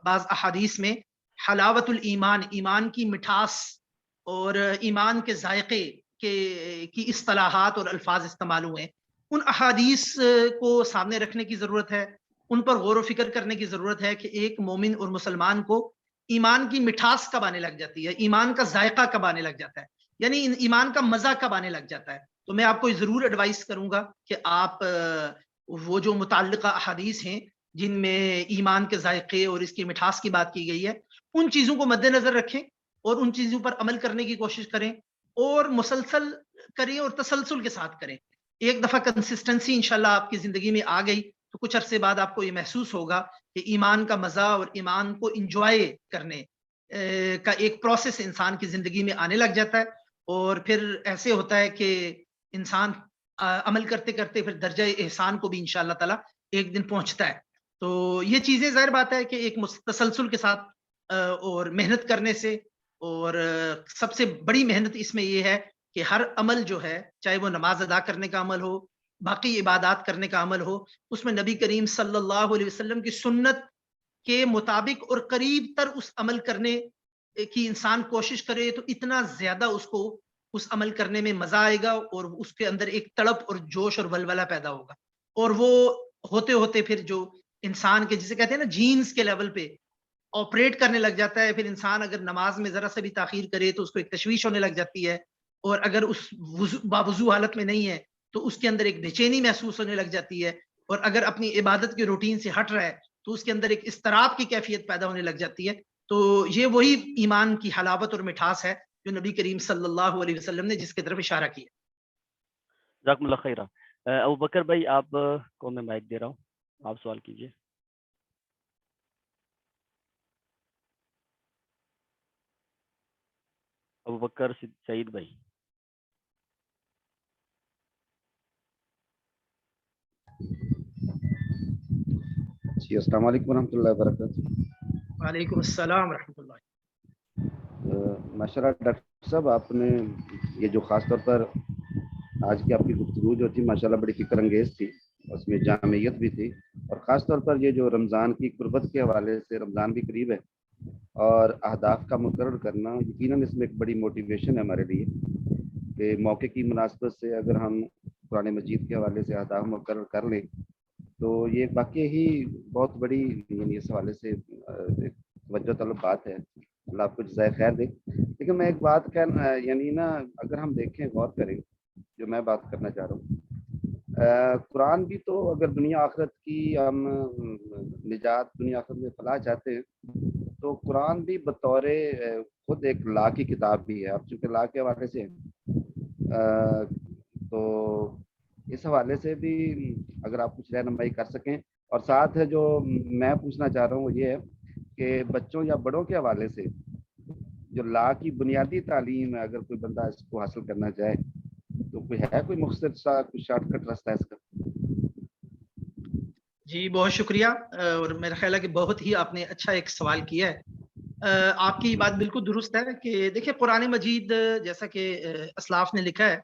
بعض احادیث میں حلاوت الایمان, ایمان کی مٹھاس اور ایمان کے ذائقے کی اصطلاحات اور الفاظ استعمال ہوئے. ان احادیث کو سامنے رکھنے کی ضرورت ہے, ان پر غور و فکر کرنے کی ضرورت ہے کہ ایک مومن اور مسلمان کو ایمان کی مٹھاس کب آنے لگ جاتی ہے, ایمان کا ذائقہ کب آنے لگ جاتا ہے, یعنی ایمان کا مزہ کب آنے لگ جاتا ہے. تو میں آپ کو ضرور ایڈوائز کروں گا کہ آپ وہ جو متعلقہ احادیث ہیں جن میں ایمان کے ذائقے اور اس کی مٹھاس کی بات کی گئی ہے, ان چیزوں کو مد نظر رکھیں اور ان چیزوں پر عمل کرنے کی کوشش کریں, اور مسلسل کریں اور تسلسل کے ساتھ کریں. ایک دفعہ کنسسٹنسی انشاءاللہ آپ کی زندگی میں آ گئی تو کچھ عرصے بعد آپ کو یہ محسوس ہوگا کہ ایمان کا مزہ اور ایمان کو انجوائے کرنے کا ایک پروسیس انسان کی زندگی میں آنے لگ جاتا ہے, اور پھر ایسے ہوتا ہے کہ انسان عمل کرتے کرتے پھر درجہ احسان کو بھی انشاءاللہ تعالیٰ ایک دن پہنچتا ہے. تو یہ چیزیں ظاہر بات ہے کہ ایک تسلسل کے ساتھ اور محنت کرنے سے, اور سب سے بڑی محنت اس میں یہ ہے کہ ہر عمل جو ہے, چاہے وہ نماز ادا کرنے کا عمل ہو, باقی عبادات کرنے کا عمل ہو, اس میں نبی کریم صلی اللہ علیہ وسلم کی سنت کے مطابق اور قریب تر اس عمل کرنے کی انسان کوشش کرے تو اتنا زیادہ اس کو اس عمل کرنے میں مزہ آئے گا, اور اس کے اندر ایک تڑپ اور جوش اور ولولہ پیدا ہوگا. اور وہ ہوتے ہوتے پھر جو انسان کے جسے کہتے ہیں نا جینز کے لیول پہ آپریٹ کرنے لگ جاتا ہے, پھر انسان اگر نماز میں ذرا سے بھی تاخیر کرے تو اس کو ایک تشویش ہونے لگ جاتی ہے, اور اگر اس باوضو حالت میں نہیں ہے تو اس کے اندر ایک بے چینی محسوس ہونے لگ جاتی ہے, اور اگر اپنی عبادت کے روٹین سے ہٹ رہا ہے تو اس کے اندر ایک اضطراب کی کیفیت پیدا ہونے لگ جاتی ہے. تو یہ وہی ایمان کی حلاوت اور مٹھاس ہے جو نبی کریم صلی اللہ علیہ وسلم نے جس کی طرف اشارہ کیا.
جزاکم اللہ خیرہ. ابو بکر بھائی آپ کو میں مائک دے رہا ہوں, آپ سوال کیجیے. ابو بکر سعید بھائی.
جی السلام علیکم ورحمۃ اللہ وبرکاتہ.
وعلیکم السلام ورحمۃ اللہ.
ماشاء اللہ ڈاکٹر صاحب, آپ نے یہ جو خاص طور پر آج کی آپ کی گفتگو جو تھی ماشاء اللہ بڑی فکر انگیز تھی, اس میں جامعیت بھی تھی, اور خاص طور پر یہ جو رمضان کی قربت کے حوالے سے, رمضان بھی قریب ہے اور اہداف کا مقرر کرنا یقیناً اس میں ایک بڑی موٹیویشن ہے ہمارے لیے کہ موقع کی مناسبت سے اگر ہم قرآن مجید کے حوالے سے اہداف مقرر کر لیں تو یہ واقعی ہی بہت بڑی یعنی اس حوالے سے توجہ طلب بات ہے. اللہ آپ کو جزائے خیر دے. لیکن میں ایک بات یعنی نا اگر ہم دیکھیں غور کریں, جو میں بات کرنا چاہ رہا ہوں, قرآن بھی تو اگر دنیا آخرت کی ہم نجات دنیا آخرت میں فلاح چاہتے ہیں تو قرآن بھی بطور خود ایک لا کی کتاب بھی ہے. اب چونکہ لا کے حوالے سے تو اس حوالے سے بھی اگر آپ کچھ رہنمائی کر سکیں, اور ساتھ جو میں پوچھنا چاہ رہا ہوں وہ یہ ہے کہ بچوں یا بڑوں کے حوالے سے جو لا کی بنیادی تعلیم ہے اگر کوئی بندہ اس کو حاصل کرنا چاہے تو کوئی مختصر سا کوئی شارٹ کٹ راستہ ہے اس کا؟
جی بہت شکریہ، اور میرا خیال ہے کہ بہت ہی آپ نے اچھا ایک سوال کیا ہے۔ آپ کی بات بالکل درست ہے کہ دیکھیں قرآن مجید جیسا کہ اسلاف نے لکھا ہے،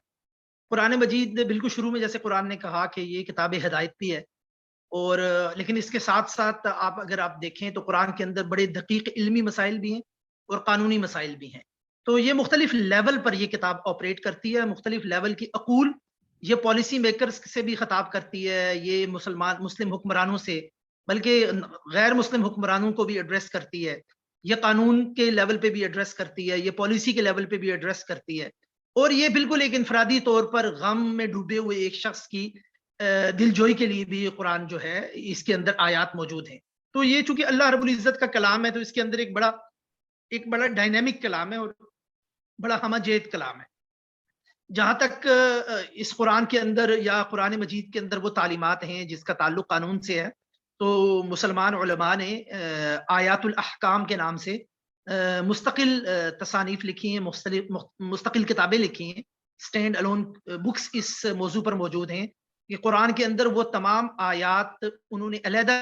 قرآن مجید بالکل شروع میں جیسے قرآن نے کہا کہ یہ کتاب ہدایت بھی ہے، اور لیکن اس کے ساتھ ساتھ اگر آپ دیکھیں تو قرآن کے اندر بڑے دقیق علمی مسائل بھی ہیں اور قانونی مسائل بھی ہیں، تو یہ مختلف لیول پر یہ کتاب آپریٹ کرتی ہے، مختلف لیول کی عقول، یہ پالیسی میکرز سے بھی خطاب کرتی ہے، یہ مسلم حکمرانوں سے، بلکہ غیر مسلم حکمرانوں کو بھی ایڈریس کرتی ہے، یہ قانون کے لیول پہ بھی ایڈریس کرتی ہے، یہ پالیسی کے لیول پہ بھی ایڈریس کرتی ہے، اور یہ بالکل ایک انفرادی طور پر غم میں ڈوبے ہوئے ایک شخص کی دل جوئی کے لیے بھی قرآن جو ہے اس کے اندر آیات موجود ہیں۔ تو یہ چونکہ اللہ رب العزت کا کلام ہے تو اس کے اندر ایک بڑا ڈائنامک کلام ہے اور بڑا ہمہ جہت کلام ہے۔ جہاں تک اس قرآن کے اندر یا قرآن مجید کے اندر وہ تعلیمات ہیں جس کا تعلق قانون سے ہے، تو مسلمان علماء نے آیات الاحکام کے نام سے مستقل تصانیف لکھی ہیں، مستقل کتابیں لکھی ہیں، سٹینڈ الون بکس اس موضوع پر موجود ہیں کہ قرآن کے اندر وہ تمام آیات انہوں نے علیحدہ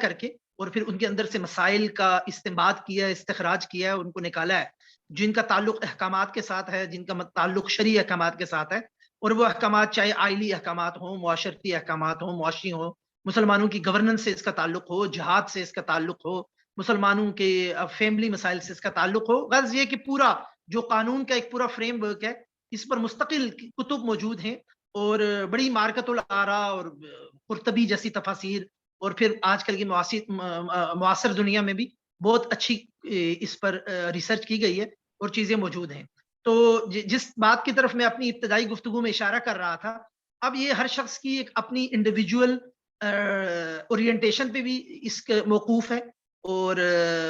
کر کے اور پھر ان کے اندر سے مسائل کا استنباط کیا، استخراج کیا ہے، ان کو نکالا ہے، جن کا تعلق احکامات کے ساتھ ہے، جن کا تعلق شرعی احکامات کے ساتھ ہے، اور وہ احکامات چاہے آئلی احکامات ہوں، معاشرتی احکامات ہوں، معاشی ہوں، مسلمانوں کی گورننس سے اس کا تعلق ہو، جہاد سے اس کا تعلق ہو، مسلمانوں کے فیملی مسائل سے اس کا تعلق ہو، غرض یہ کہ پورا جو قانون کا ایک پورا فریم ورک ہے اس پر مستقل کتب موجود ہیں، اور بڑی مارکت الآراء اور قرطبی جیسی تفاسیر، اور پھر آج کل کی معاصر دنیا میں بھی بہت اچھی اس پر ریسرچ کی گئی ہے اور چیزیں موجود ہیں۔ تو جس بات کی طرف میں اپنی ابتدائی گفتگو میں اشارہ کر رہا تھا، اب یہ ہر شخص کی ایک اپنی انڈیویجول اورینٹیشن پہ بھی اس کے موقوف ہے، اور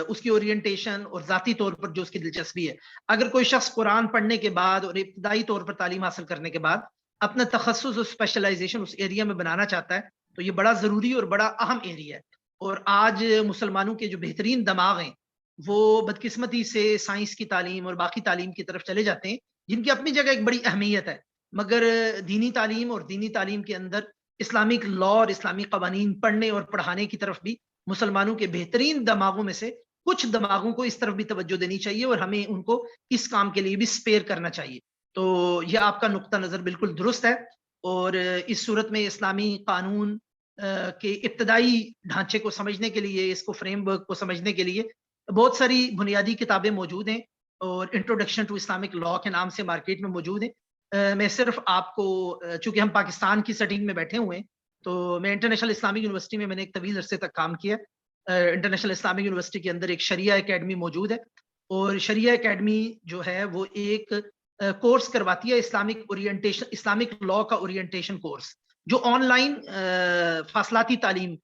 اس کی اورینٹیشن اور ذاتی طور پر جو اس کی دلچسپی ہے۔ اگر کوئی شخص قرآن پڑھنے کے بعد اور ابتدائی طور پر تعلیم حاصل کرنے کے بعد اپنا تخصص اور اسپیشلائزیشن اس ایریا میں بنانا چاہتا ہے تو یہ بڑا ضروری اور بڑا اہم ایریا ہے، اور آج مسلمانوں کے جو بہترین دماغ ہیں وہ بدقسمتی سے سائنس کی تعلیم اور باقی تعلیم کی طرف چلے جاتے ہیں، جن کی اپنی جگہ ایک بڑی اہمیت ہے، مگر دینی تعلیم اور دینی تعلیم کے اندر اسلامک لا اور اسلامی قوانین پڑھنے اور پڑھانے کی طرف بھی مسلمانوں کے بہترین دماغوں میں سے کچھ دماغوں کو اس طرف بھی توجہ دینی چاہیے، اور ہمیں ان کو اس کام کے لیے بھی سپیئر کرنا چاہیے۔ تو یہ آپ کا نقطہ نظر بالکل درست ہے، اور اس صورت میں اسلامی قانون کے ابتدائی ڈھانچے کو سمجھنے کے لیے، اس کو فریم ورک کو سمجھنے کے لیے بہت ساری بنیادی کتابیں موجود ہیں، اور انٹروڈکشن ٹو اسلامک لا کے نام سے مارکیٹ میں موجود ہیں۔ میں صرف آپ کو، چونکہ ہم پاکستان کی سیٹنگ میں بیٹھے ہوئے ہیں، تو میں انٹرنیشنل اسلامک یونیورسٹی میں نے ایک طویل عرصے تک کام کیا۔ انٹرنیشنل اسلامک یونیورسٹی کے اندر ایک شریعہ اکیڈمی موجود ہے، اور شریعہ اکیڈمی جو ہے وہ ایک کورس کرواتی ہے اسلامک اورینٹیشن، اسلامک لا کا اورینٹیشن کورس، جو آن لائن فاصلاتی تعلیم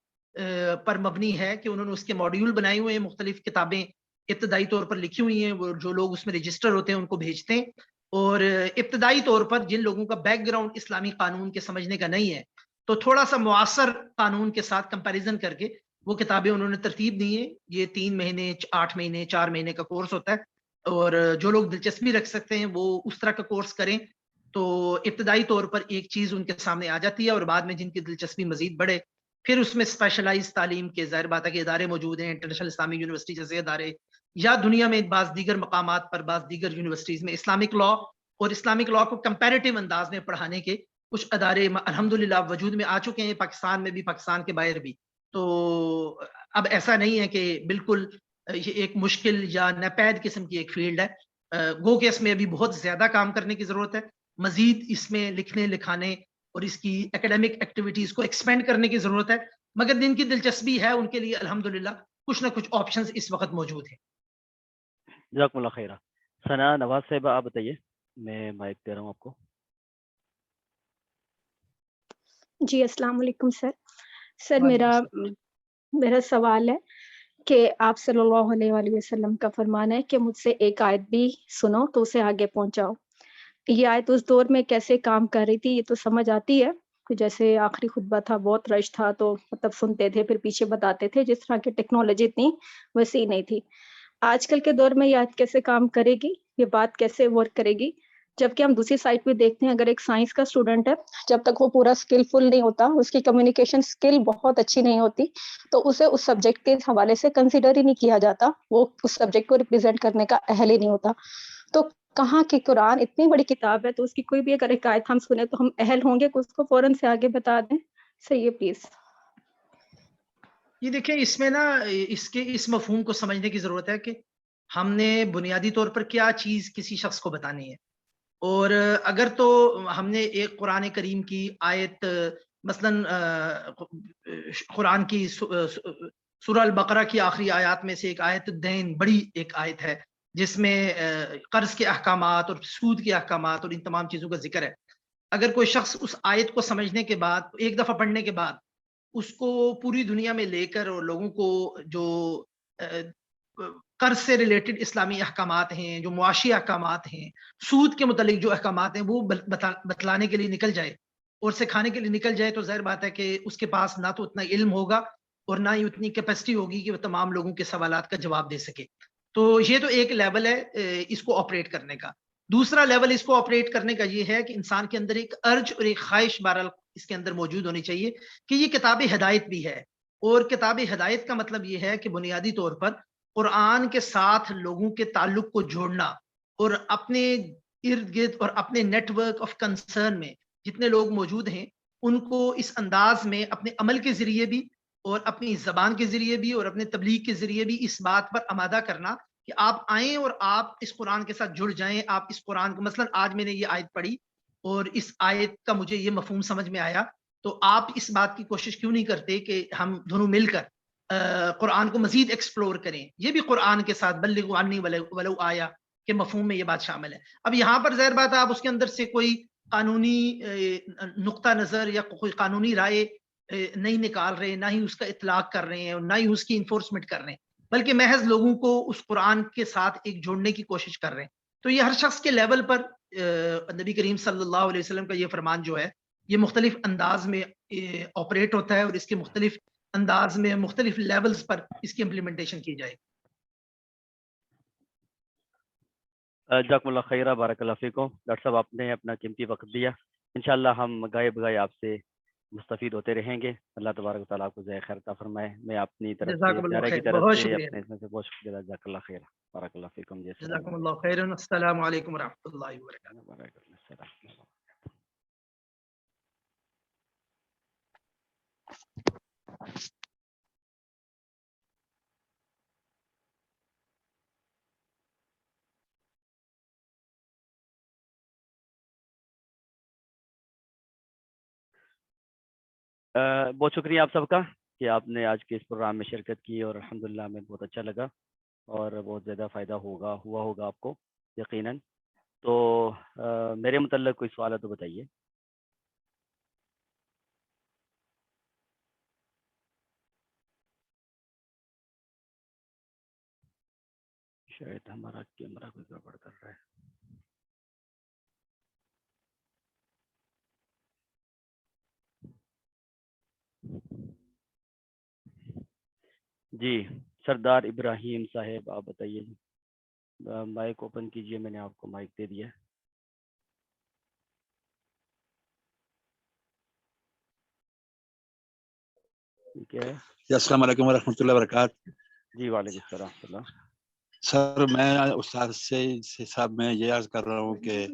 پر مبنی ہے، کہ انہوں نے اس کے ماڈیول بنائے ہوئے ہیں، مختلف کتابیں ابتدائی طور پر لکھی ہوئی ہیں، وہ جو لوگ اس میں رجسٹر ہوتے ہیں ان کو بھیجتے ہیں، اور ابتدائی طور پر جن لوگوں کا بیک گراؤنڈ اسلامی قانون کے سمجھنے کا نہیں ہے تو تھوڑا سا معاصر قانون کے ساتھ کمپیریزن کر کے وہ کتابیں انہوں نے ترتیب دی ہیں۔ یہ 3 مہینے، 8 مہینے، 4 مہینے کا کورس ہوتا ہے، اور جو لوگ دلچسپی رکھ سکتے ہیں وہ اس طرح کا کورس کریں، تو ابتدائی طور پر ایک چیز ان کے سامنے آ جاتی ہے، اور بعد میں جن کی دلچسپی مزید بڑھے پھر اس میں اسپیشلائز تعلیم کے ظاہر بات ہے کہ ادارے موجود ہیں، انٹرنیشنل اسلامک یونیورسٹی جیسے ادارے، یا دنیا میں بعض دیگر مقامات پر بعض دیگر یونیورسٹیز میں اسلامک لا اور اسلامک لا کو کمپیریٹیو انداز میں پڑھانے کے کچھ ادارے الحمدللہ وجود میں آ چکے ہیں، پاکستان میں بھی، پاکستان کے باہر بھی۔ تو اب ایسا نہیں ہے کہ بالکل یہ ایک مشکل یا ناپید قسم کی ایک فیلڈ ہے، گو کہ اس میں ابھی بہت زیادہ کام کرنے کی ضرورت ہے، مزید اس میں لکھنے لکھانے اور اس کی ایکیڈیمک ایکٹیویٹیز کو ایکسپینڈ کرنے کی ضرورت ہے، مگر جن کی دلچسپی ہے ان کے لیے الحمدللہ کچھ نہ کچھ آپشنز اس وقت موجود ہیں۔
جزاکم اللہ خیرہ۔ ثنا نواز صاحب آپ بتائیے، میں مائک دے رہا ہوں آپ کو۔
جی السلام علیکم سر میرا سوال ہے کہ آپ صلی اللہ علیہ وآلہ وسلم کا فرمان ہے کہ مجھ سے ایک آیت بھی سنو تو اسے آگے پہنچاؤ۔ یہ آیت اس دور میں کیسے کام کر رہی تھی یہ تو سمجھ آتی ہے کہ جیسے آخری خطبہ تھا، بہت رش تھا تو مطلب سنتے تھے پھر پیچھے بتاتے تھے، جس طرح کی ٹیکنالوجی اتنی وسیع نہیں تھی، آج کل کے دور میں یہ آیت کیسے کام کرے گی, یہ بات کیسے ورک کرے گی, جبکہ ہم دوسری سائڈ پہ دیکھتے ہیں اگر ایک سائنس کا اسٹوڈنٹ ہے, جب تک وہ پورا اسکلفل نہیں ہوتا, اس کی کمیونیکیشن اسکل بہت اچھی نہیں ہوتی, تو اسے اس سبجیکٹ کے حوالے سے کنسیڈر ہی نہیں کیا جاتا, وہ اس سبجیکٹ کو ریپرزینٹ کرنے کا اہل ہی نہیں ہوتا. تو کہاں کہ قرآن اتنی بڑی کتاب ہے, تو اس کی کوئی بھی اگر ایک آیت ہم سنیں تو ہم اہل ہوں گے کہ اس کو فوراً سے آگے بتا دیں. صحیح ہے, پلیز.
یہ دیکھیں, اس میں نا اس مفہوم کو سمجھنے کی ضرورت ہے کہ ہم نے بنیادی طور پر کیا چیز کسی شخص کو بتانی ہے. اور اگر تو ہم نے ایک قرآن کریم کی آیت, مثلاً قرآن کی سورہ البقرہ کی آخری آیات میں سے ایک آیت دین, بڑی ایک آیت ہے جس میں قرض کے احکامات اور سود کے احکامات اور ان تمام چیزوں کا ذکر ہے. اگر کوئی شخص اس آیت کو سمجھنے کے بعد, ایک دفعہ پڑھنے کے بعد, اس کو پوری دنیا میں لے کر اور لوگوں کو جو قرض سے ریلیٹڈ اسلامی احکامات ہیں, جو معاشی احکامات ہیں, سود کے متعلق جو احکامات ہیں, وہ بتلانے کے لیے نکل جائے اور سکھانے کے لیے نکل جائے, تو ظاہر بات ہے کہ اس کے پاس نہ تو اتنا علم ہوگا اور نہ ہی اتنی کیپیسٹی ہوگی کہ وہ تمام لوگوں کے سوالات کا جواب دے سکے. تو یہ تو ایک لیول ہے اس کو آپریٹ کرنے کا. دوسرا لیول اس کو آپریٹ کرنے کا یہ ہے کہ انسان کے اندر ایک ارج اور ایک خواہش بہرحال اس کے اندر موجود ہونی چاہیے کہ یہ کتاب ہدایت بھی ہے. اور کتاب ہدایت کا مطلب یہ ہے کہ بنیادی طور پر قرآن کے ساتھ لوگوں کے تعلق کو جوڑنا, اور اپنے ارد گرد اور اپنے نیٹ ورک آف کنسرن میں جتنے لوگ موجود ہیں ان کو اس انداز میں اپنے عمل کے ذریعے بھی اور اپنی زبان کے ذریعے بھی اور اپنے تبلیغ کے ذریعے بھی اس بات پر آمادہ کرنا کہ آپ آئیں اور آپ اس قرآن کے ساتھ جڑ جائیں. آپ اس قرآن کو, مثلا آج میں نے یہ آیت پڑھی اور اس آیت کا مجھے یہ مفہوم سمجھ میں آیا, تو آپ اس بات کی کوشش کیوں نہیں کرتے کہ ہم دونوں مل کر قرآن کو مزید ایکسپلور کریں. یہ بھی قرآن کے ساتھ بلغوا عنی ولو آیا کے مفہوم میں یہ بات شامل ہے. اب یہاں پر ظاہر بات ہے آپ اس کے اندر سے کوئی قانونی نقطہ نظر یا کوئی قانونی رائے نہیں نکال رہے, نہ ہی اس کا اطلاق کر رہے ہیں اور نہ ہی اس کی انفورسمنٹ کر رہے ہیں, بلکہ محض لوگوں کو اس قرآن کے ساتھ ایک جوڑنے کی کوشش کر رہے ہیں. تو یہ ہر شخص کے لیول پر نبی کریم صلی اللہ علیہ وسلم کا یہ فرمان جو ہے یہ مختلف انداز میں آپریٹ ہوتا ہے, اور اس کے مختلف انداز میں مختلف لیولز پر اس کی امپلیمنٹیشن کی جائے.
جزاکم اللہ خیرہ, بارک اللہ فیکم. ڈاکٹر صاحب آپ نے اپنا قیمتی وقت دیا, انشاءاللہ ہم گائے بگائے آپ سے مستفید ہوتے رہیں گے. اللہ تبارک و تعالیٰ آپ کو جزائے خیر عطا فرمائے. میں اپنی طرف سے, ادارے کی طرف سے, اپنے اس میں سے بہت شکریہ. جزاک اللہ خیر, بارک اللہ فیکم. جی
جزاکم اللہ خیر. السلام علیکم ورحمۃ اللہ وبرکاتہ.
بہت شکریہ آپ سب کا کہ آپ نے آج کے اس پروگرام میں شرکت کی, اور الحمدللہ ہمیں بہت اچھا لگا اور بہت زیادہ فائدہ ہوا ہوگا آپ کو یقیناً. تو میرے متعلق کوئی سوال ہے تو بتائیے. شاید ہمارا کیمرہ کوئی گڑبڑ کر رہا ہے. جی سردار ابراہیم صاحب آپ بتائیے. مائک اوپن کیجئے, میں نے آپ کو مائک دے دیا. ٹھیک ہے.
السلام علیکم ورحمۃ اللہ وبرکاتہ.
جی وعلیکم السلام.
سر میں استاد سے صاحب میں یہ عرض کر رہا ہوں کہ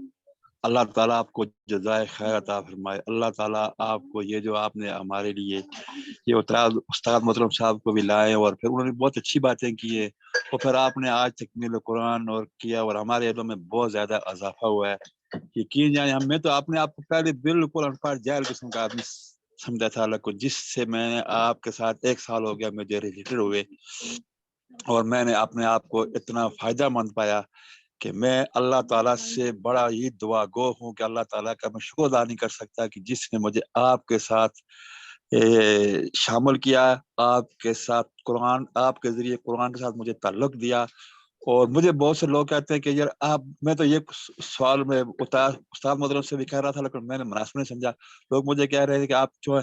اللہ تعالیٰ آپ کو جزائے خیر عطا فرمائے. اللہ تعالیٰ آپ کو یہ جو آپ نے ہمارے لیے یہ استاد محترم صاحب کو بھی لائے, اور پھر انہوں نے بہت اچھی باتیں کی ہے, اور پھر آپ نے آج تکمیل قرآن اور کیا, اور ہمارے علم میں بہت زیادہ اضافہ ہوا ہے. یقین جائیں, ہمیں تو آپ نے آپ کو پہلے بالکل انپڑھ جاہل قسم کا آدمی سمجھا تھا اللہ کو, جس سے میں نے آپ کے ساتھ 1 سال ہو گیا مجھے ریلیٹڈ ہوئے, اور میں نے اپنے آپ کو اتنا فائدہ مند پایا کہ میں اللہ تعالیٰ سے بڑا ہی دعا گو ہوں کہ اللہ تعالیٰ کا میں شکر ادا نہیں کر سکتا کہ جس نے مجھے آپ کے ساتھ شامل کیا, آپ کے ساتھ قرآن, آپ کے ذریعے قرآن کے ساتھ مجھے تعلق دیا. اور مجھے بہت سے لوگ کہتے ہیں کہ یار آپ, میں تو یہ سوال میں استاد محترم سے بھی کہہ رہا تھا لیکن میں نے مناسب نہیں سمجھا. لوگ مجھے کہہ رہے تھے کہ آپ جو ہے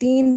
3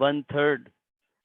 1/3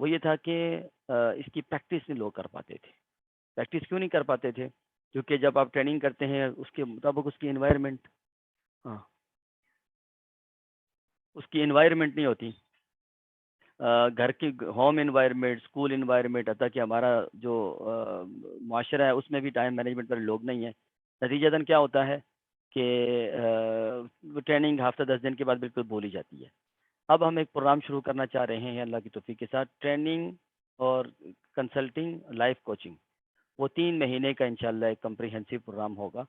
وہ یہ تھا کہ اس کی پریکٹس نہیں لوگ کر پاتے تھے. پریکٹس کیوں نہیں کر پاتے تھے؟ کیونکہ جب آپ ٹریننگ کرتے ہیں اس کے مطابق اس کی انوائرمنٹ نہیں ہوتی. گھر کی ہوم انوائرمنٹ، اسکول انوائرمنٹ، حتیٰ کہ ہمارا جو معاشرہ ہے اس میں بھی ٹائم مینجمنٹ پر لوگ نہیں ہیں. نتیجتاً کیا ہوتا ہے کہ ٹریننگ ہفتہ 10 دن کے بعد بالکل بھولی جاتی ہے. اب ہم ایک پروگرام شروع کرنا چاہ رہے ہیں اللہ کی توفیق کے ساتھ، ٹریننگ اور کنسلٹنگ لائف کوچنگ. وہ 3 مہینے کا انشاءاللہ ایک کمپریہنسو پروگرام ہوگا.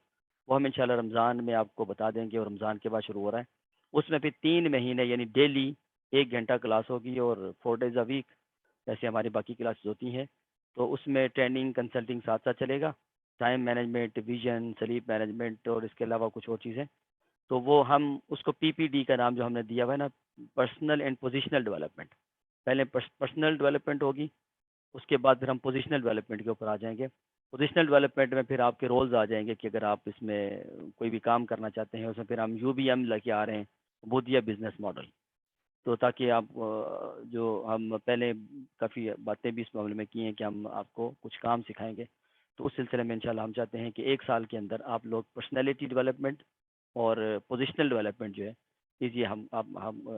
وہ ہم انشاءاللہ رمضان میں آپ کو بتا دیں گے، اور رمضان کے بعد شروع ہو رہا ہے. اس میں پھر 3 مہینے یعنی ڈیلی 1 گھنٹہ کلاس ہوگی اور 4 days a week جیسے ہماری باقی کلاسز ہوتی ہیں. تو اس میں ٹریننگ کنسلٹنگ ساتھ ساتھ چلے گا، time management, vision, sleep management اور اس کے علاوہ کچھ اور چیزیں. تو وہ ہم اس کو پی پی ڈی کا نام جو ہم نے دیا ہوا ہے نا، پرسنل اینڈ پوزیشنل ڈیولپمنٹ. پہلے پرسنل ڈیولپمنٹ ہوگی، اس کے بعد پھر ہم پوزیشنل ڈیولپمنٹ کے اوپر آ جائیں گے. پوزیشنل ڈیولپمنٹ میں پھر آپ کے رولز آ جائیں گے کہ اگر آپ اس میں کوئی بھی کام کرنا چاہتے ہیں. اس میں پھر ہم یو بی ایم لے کے آ رہے ہیں، بودیا بزنس ماڈل. تو تاکہ آپ جو ہم پہلے کافی باتیں بھی اس معاملے میں کی ہیں کہ ہم آپ کو کچھ کام سکھائیں گے. تو اس سلسلے میں انشاءاللہ ہم چاہتے ہیں کہ 1 سال کے اندر آپ لوگ پرسنالٹی ڈیولپمنٹ اور پوزیشنل ڈیولپمنٹ جو ہے یہ ہم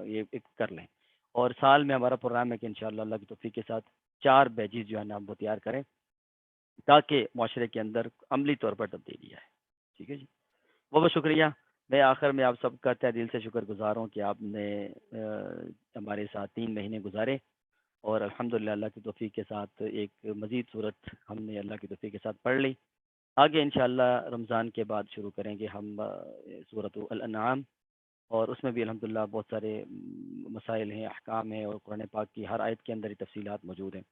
یہ ایک کر لیں. اور سال میں ہمارا پروگرام ہے کہ انشاءاللہ اللہ کی توفیق کے ساتھ 4 بیچز جو ہے نا ہم وہ تیار کریں تاکہ معاشرے کے اندر عملی طور پر تبدیلی آئے. ٹھیک ہے جی، بہت شکریہ. میں آخر میں آپ سب کا تہ دل سے شکر گزار ہوں کہ آپ نے ہمارے ساتھ 3 مہینے گزارے، اور الحمدللہ اللہ کی توفیق کے ساتھ ایک مزید صورت ہم نے اللہ کی توفیق کے ساتھ پڑھ لی. آگے انشاءاللہ رمضان کے بعد شروع کریں گے ہم سورۃ الانعام، اور اس میں بھی الحمدللہ بہت سارے مسائل ہیں، احکام ہیں، اور قرآن پاک کی ہر آیت کے اندر ہی تفصیلات موجود ہیں.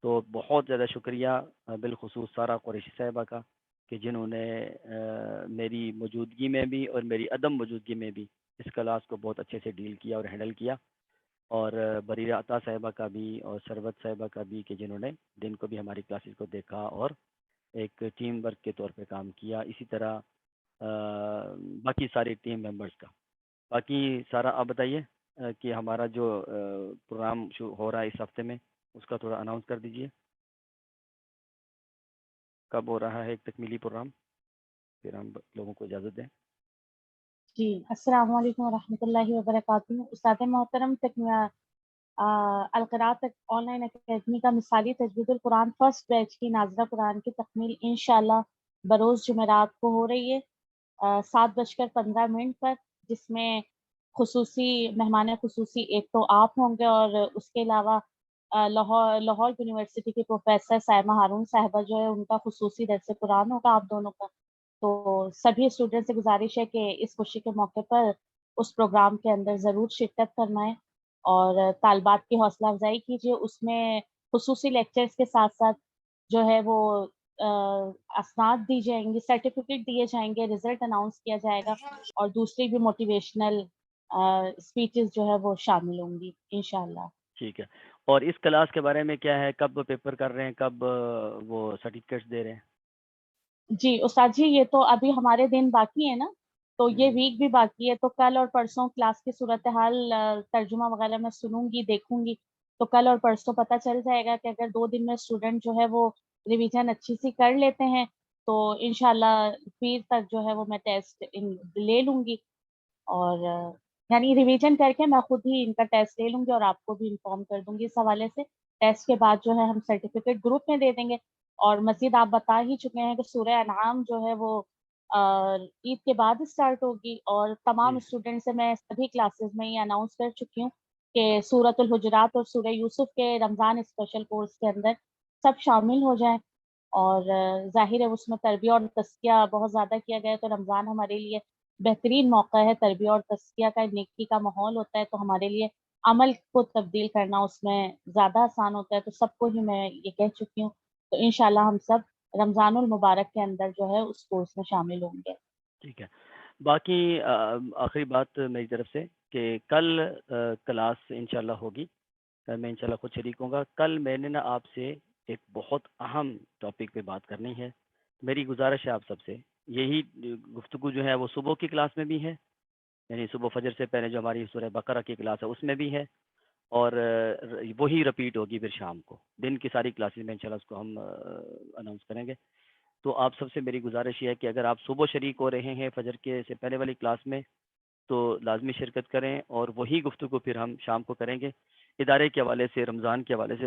تو بہت زیادہ شکریہ بالخصوص سارہ قریشی صاحبہ کا کہ جنہوں نے میری موجودگی میں بھی اور میری عدم موجودگی میں بھی اس کلاس کو بہت اچھے سے ڈیل کیا اور ہینڈل کیا. اور بریرہ عطا صاحبہ کا بھی اور سربت صاحبہ کا بھی کہ جنہوں نے دن کو بھی ہماری کلاسز کو دیکھا اور ایک ٹیم ورک کے طور پہ کام کیا. اسی طرح باقی سارے ٹیم ممبرز کا. باقی سارا آپ بتائیے کہ ہمارا جو پروگرام ہو رہا ہے اس ہفتے میں اس کا تھوڑا اناؤنس کر دیجئے، کب ہو رہا ہے ایک تکمیلی پروگرام، پھر ہم لوگوں کو اجازت دیں.
جی السلام علیکم ورحمۃ اللہ وبرکاتہ. استاد محترم، القراءت آن لائن اکیڈمی کا مثالی تجوید القرآن فرسٹ بیچ کی نازلہ قرآن کی تکمیل انشاءاللہ بروز جمعرات کو ہو رہی ہے 7:15 پر، جس میں خصوصی مہمان خصوصی ایک تو آپ ہوں گے، اور اس کے علاوہ لاہور یونیورسٹی کے پروفیسر سائمہ ہارون صاحبہ جو ہے ان کا خصوصی درس قرآن ہوگا آپ دونوں کا. تو سبھی اسٹوڈنٹ سے گزارش ہے کہ اس خوشی کے موقع پر اس پروگرام کے اندر ضرور شرکت فرمائیں اور طالبات کی حوصلہ افزائی کیجیے. اس میں خصوصی لیکچرز کے ساتھ ساتھ جو ہے وہ اسناد دی جائیں گی، سرٹیفکیٹ دیے جائیں گے، رزلٹ اناؤنس کیا جائے گا، اور دوسری بھی موٹیویشنل اسپیچز جو ہے وہ شامل ہوں گی انشاءاللہ.
ٹھیک ہے. اور اس کلاس کے بارے میں کیا ہے، کب پیپر کر رہے ہیں، کب وہ سرٹیفکیٹس دے رہے ہیں؟
جی استاد جی، یہ تو ابھی ہمارے دن باقی ہے نا، تو یہ ویک بھی باقی ہے. تو کل اور پرسوں کلاس کی صورتحال ترجمہ وغیرہ میں سنوں گی، دیکھوں گی. تو کل اور پرسوں پتہ چل جائے گا کہ اگر 2 دن میں اسٹوڈنٹ جو ہے وہ ریویژن اچھی سی کر لیتے ہیں تو انشاءاللہ پیر تک جو ہے وہ میں ٹیسٹ لے لوں گی، اور یعنی ریویژن کر کے میں خود ہی ان کا ٹیسٹ لے لوں گی اور آپ کو بھی انفارم کر دوں گی اس حوالے سے. ٹیسٹ کے بعد جو ہے ہم سرٹیفکیٹ گروپ میں دے دیں گے. اور مزید آپ بتا ہی چکے ہیں کہ سورہ انعام جو ہے وہ عید کے بعد اسٹارٹ ہوگی، اور تمام اسٹوڈنٹ سے میں سبھی کلاسز میں یہ اناؤنس کر چکی ہوں کہ سورۃ الحجرات اور سورہ یوسف کے رمضان اسپیشل کورس کے اندر سب شامل ہو جائیں. اور ظاہر ہے اس میں تربیہ اور تزکیہ بہت زیادہ کیا گیا ہے، تو رمضان ہمارے لیے بہترین موقع ہے، تربیہ اور تزکیہ کا، نیکی کا ماحول ہوتا ہے، تو ہمارے لیے عمل کو تبدیل کرنا اس میں زیادہ آسان ہوتا ہے. تو سب کو ہی میں یہ کہہ چکی ہوں. تو انشاءاللہ ہم سب رمضان المبارک کے اندر جو ہے اس کورس میں شامل ہوں گے.
ٹھیک ہے. باقی آخری بات میری طرف سے کہ کل کلاس انشاءاللہ ہوگی، میں انشاءاللہ خود شریک ہوں گا. کل میں نے نا آپ سے ایک بہت اہم ٹاپک پہ بات کرنی ہے. میری گزارش ہے آپ سب سے، یہی گفتگو جو ہے وہ صبح کی کلاس میں بھی ہے، یعنی صبح فجر سے پہلے جو ہماری سورہ بقرہ کی کلاس ہے اس میں بھی ہے، اور وہی رپیٹ ہوگی پھر شام کو. دن کی ساری کلاسز میں انشاءاللہ اس کو ہم اناؤنس کریں گے. تو آپ سب سے میری گزارش یہ ہے کہ اگر آپ صبح شریک ہو رہے ہیں فجر کے سے پہلے والی کلاس میں تو لازمی شرکت کریں, اور وہی گفتگو پھر ہم شام کو کریں گے. ادارے کے حوالے سے, رمضان کے حوالے سے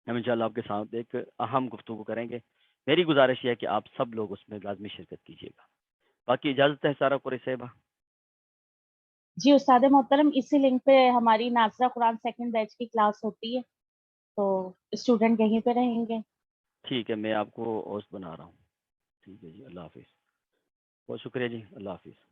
ہم انشاءاللہ آپ کے ساتھ ایک اہم گفتگو کریں گے. میری گزارش یہ ہے کہ آپ سب لوگ اس میں لازمی شرکت کیجیے گا. باقی اجازت ہے سارا قریشی صاحبہ.
جی استاد محترم, اسی لنک پہ ہماری ناظرہ قرآن سیکنڈ بیچ کی کلاس ہوتی ہے, تو اسٹوڈنٹ یہیں پہ رہیں گے.
ٹھیک ہے, میں آپ کو ہوسٹ بنا رہا ہوں. ٹھیک ہے جی, اللہ حافظ. بہت شکریہ جی, اللہ حافظ.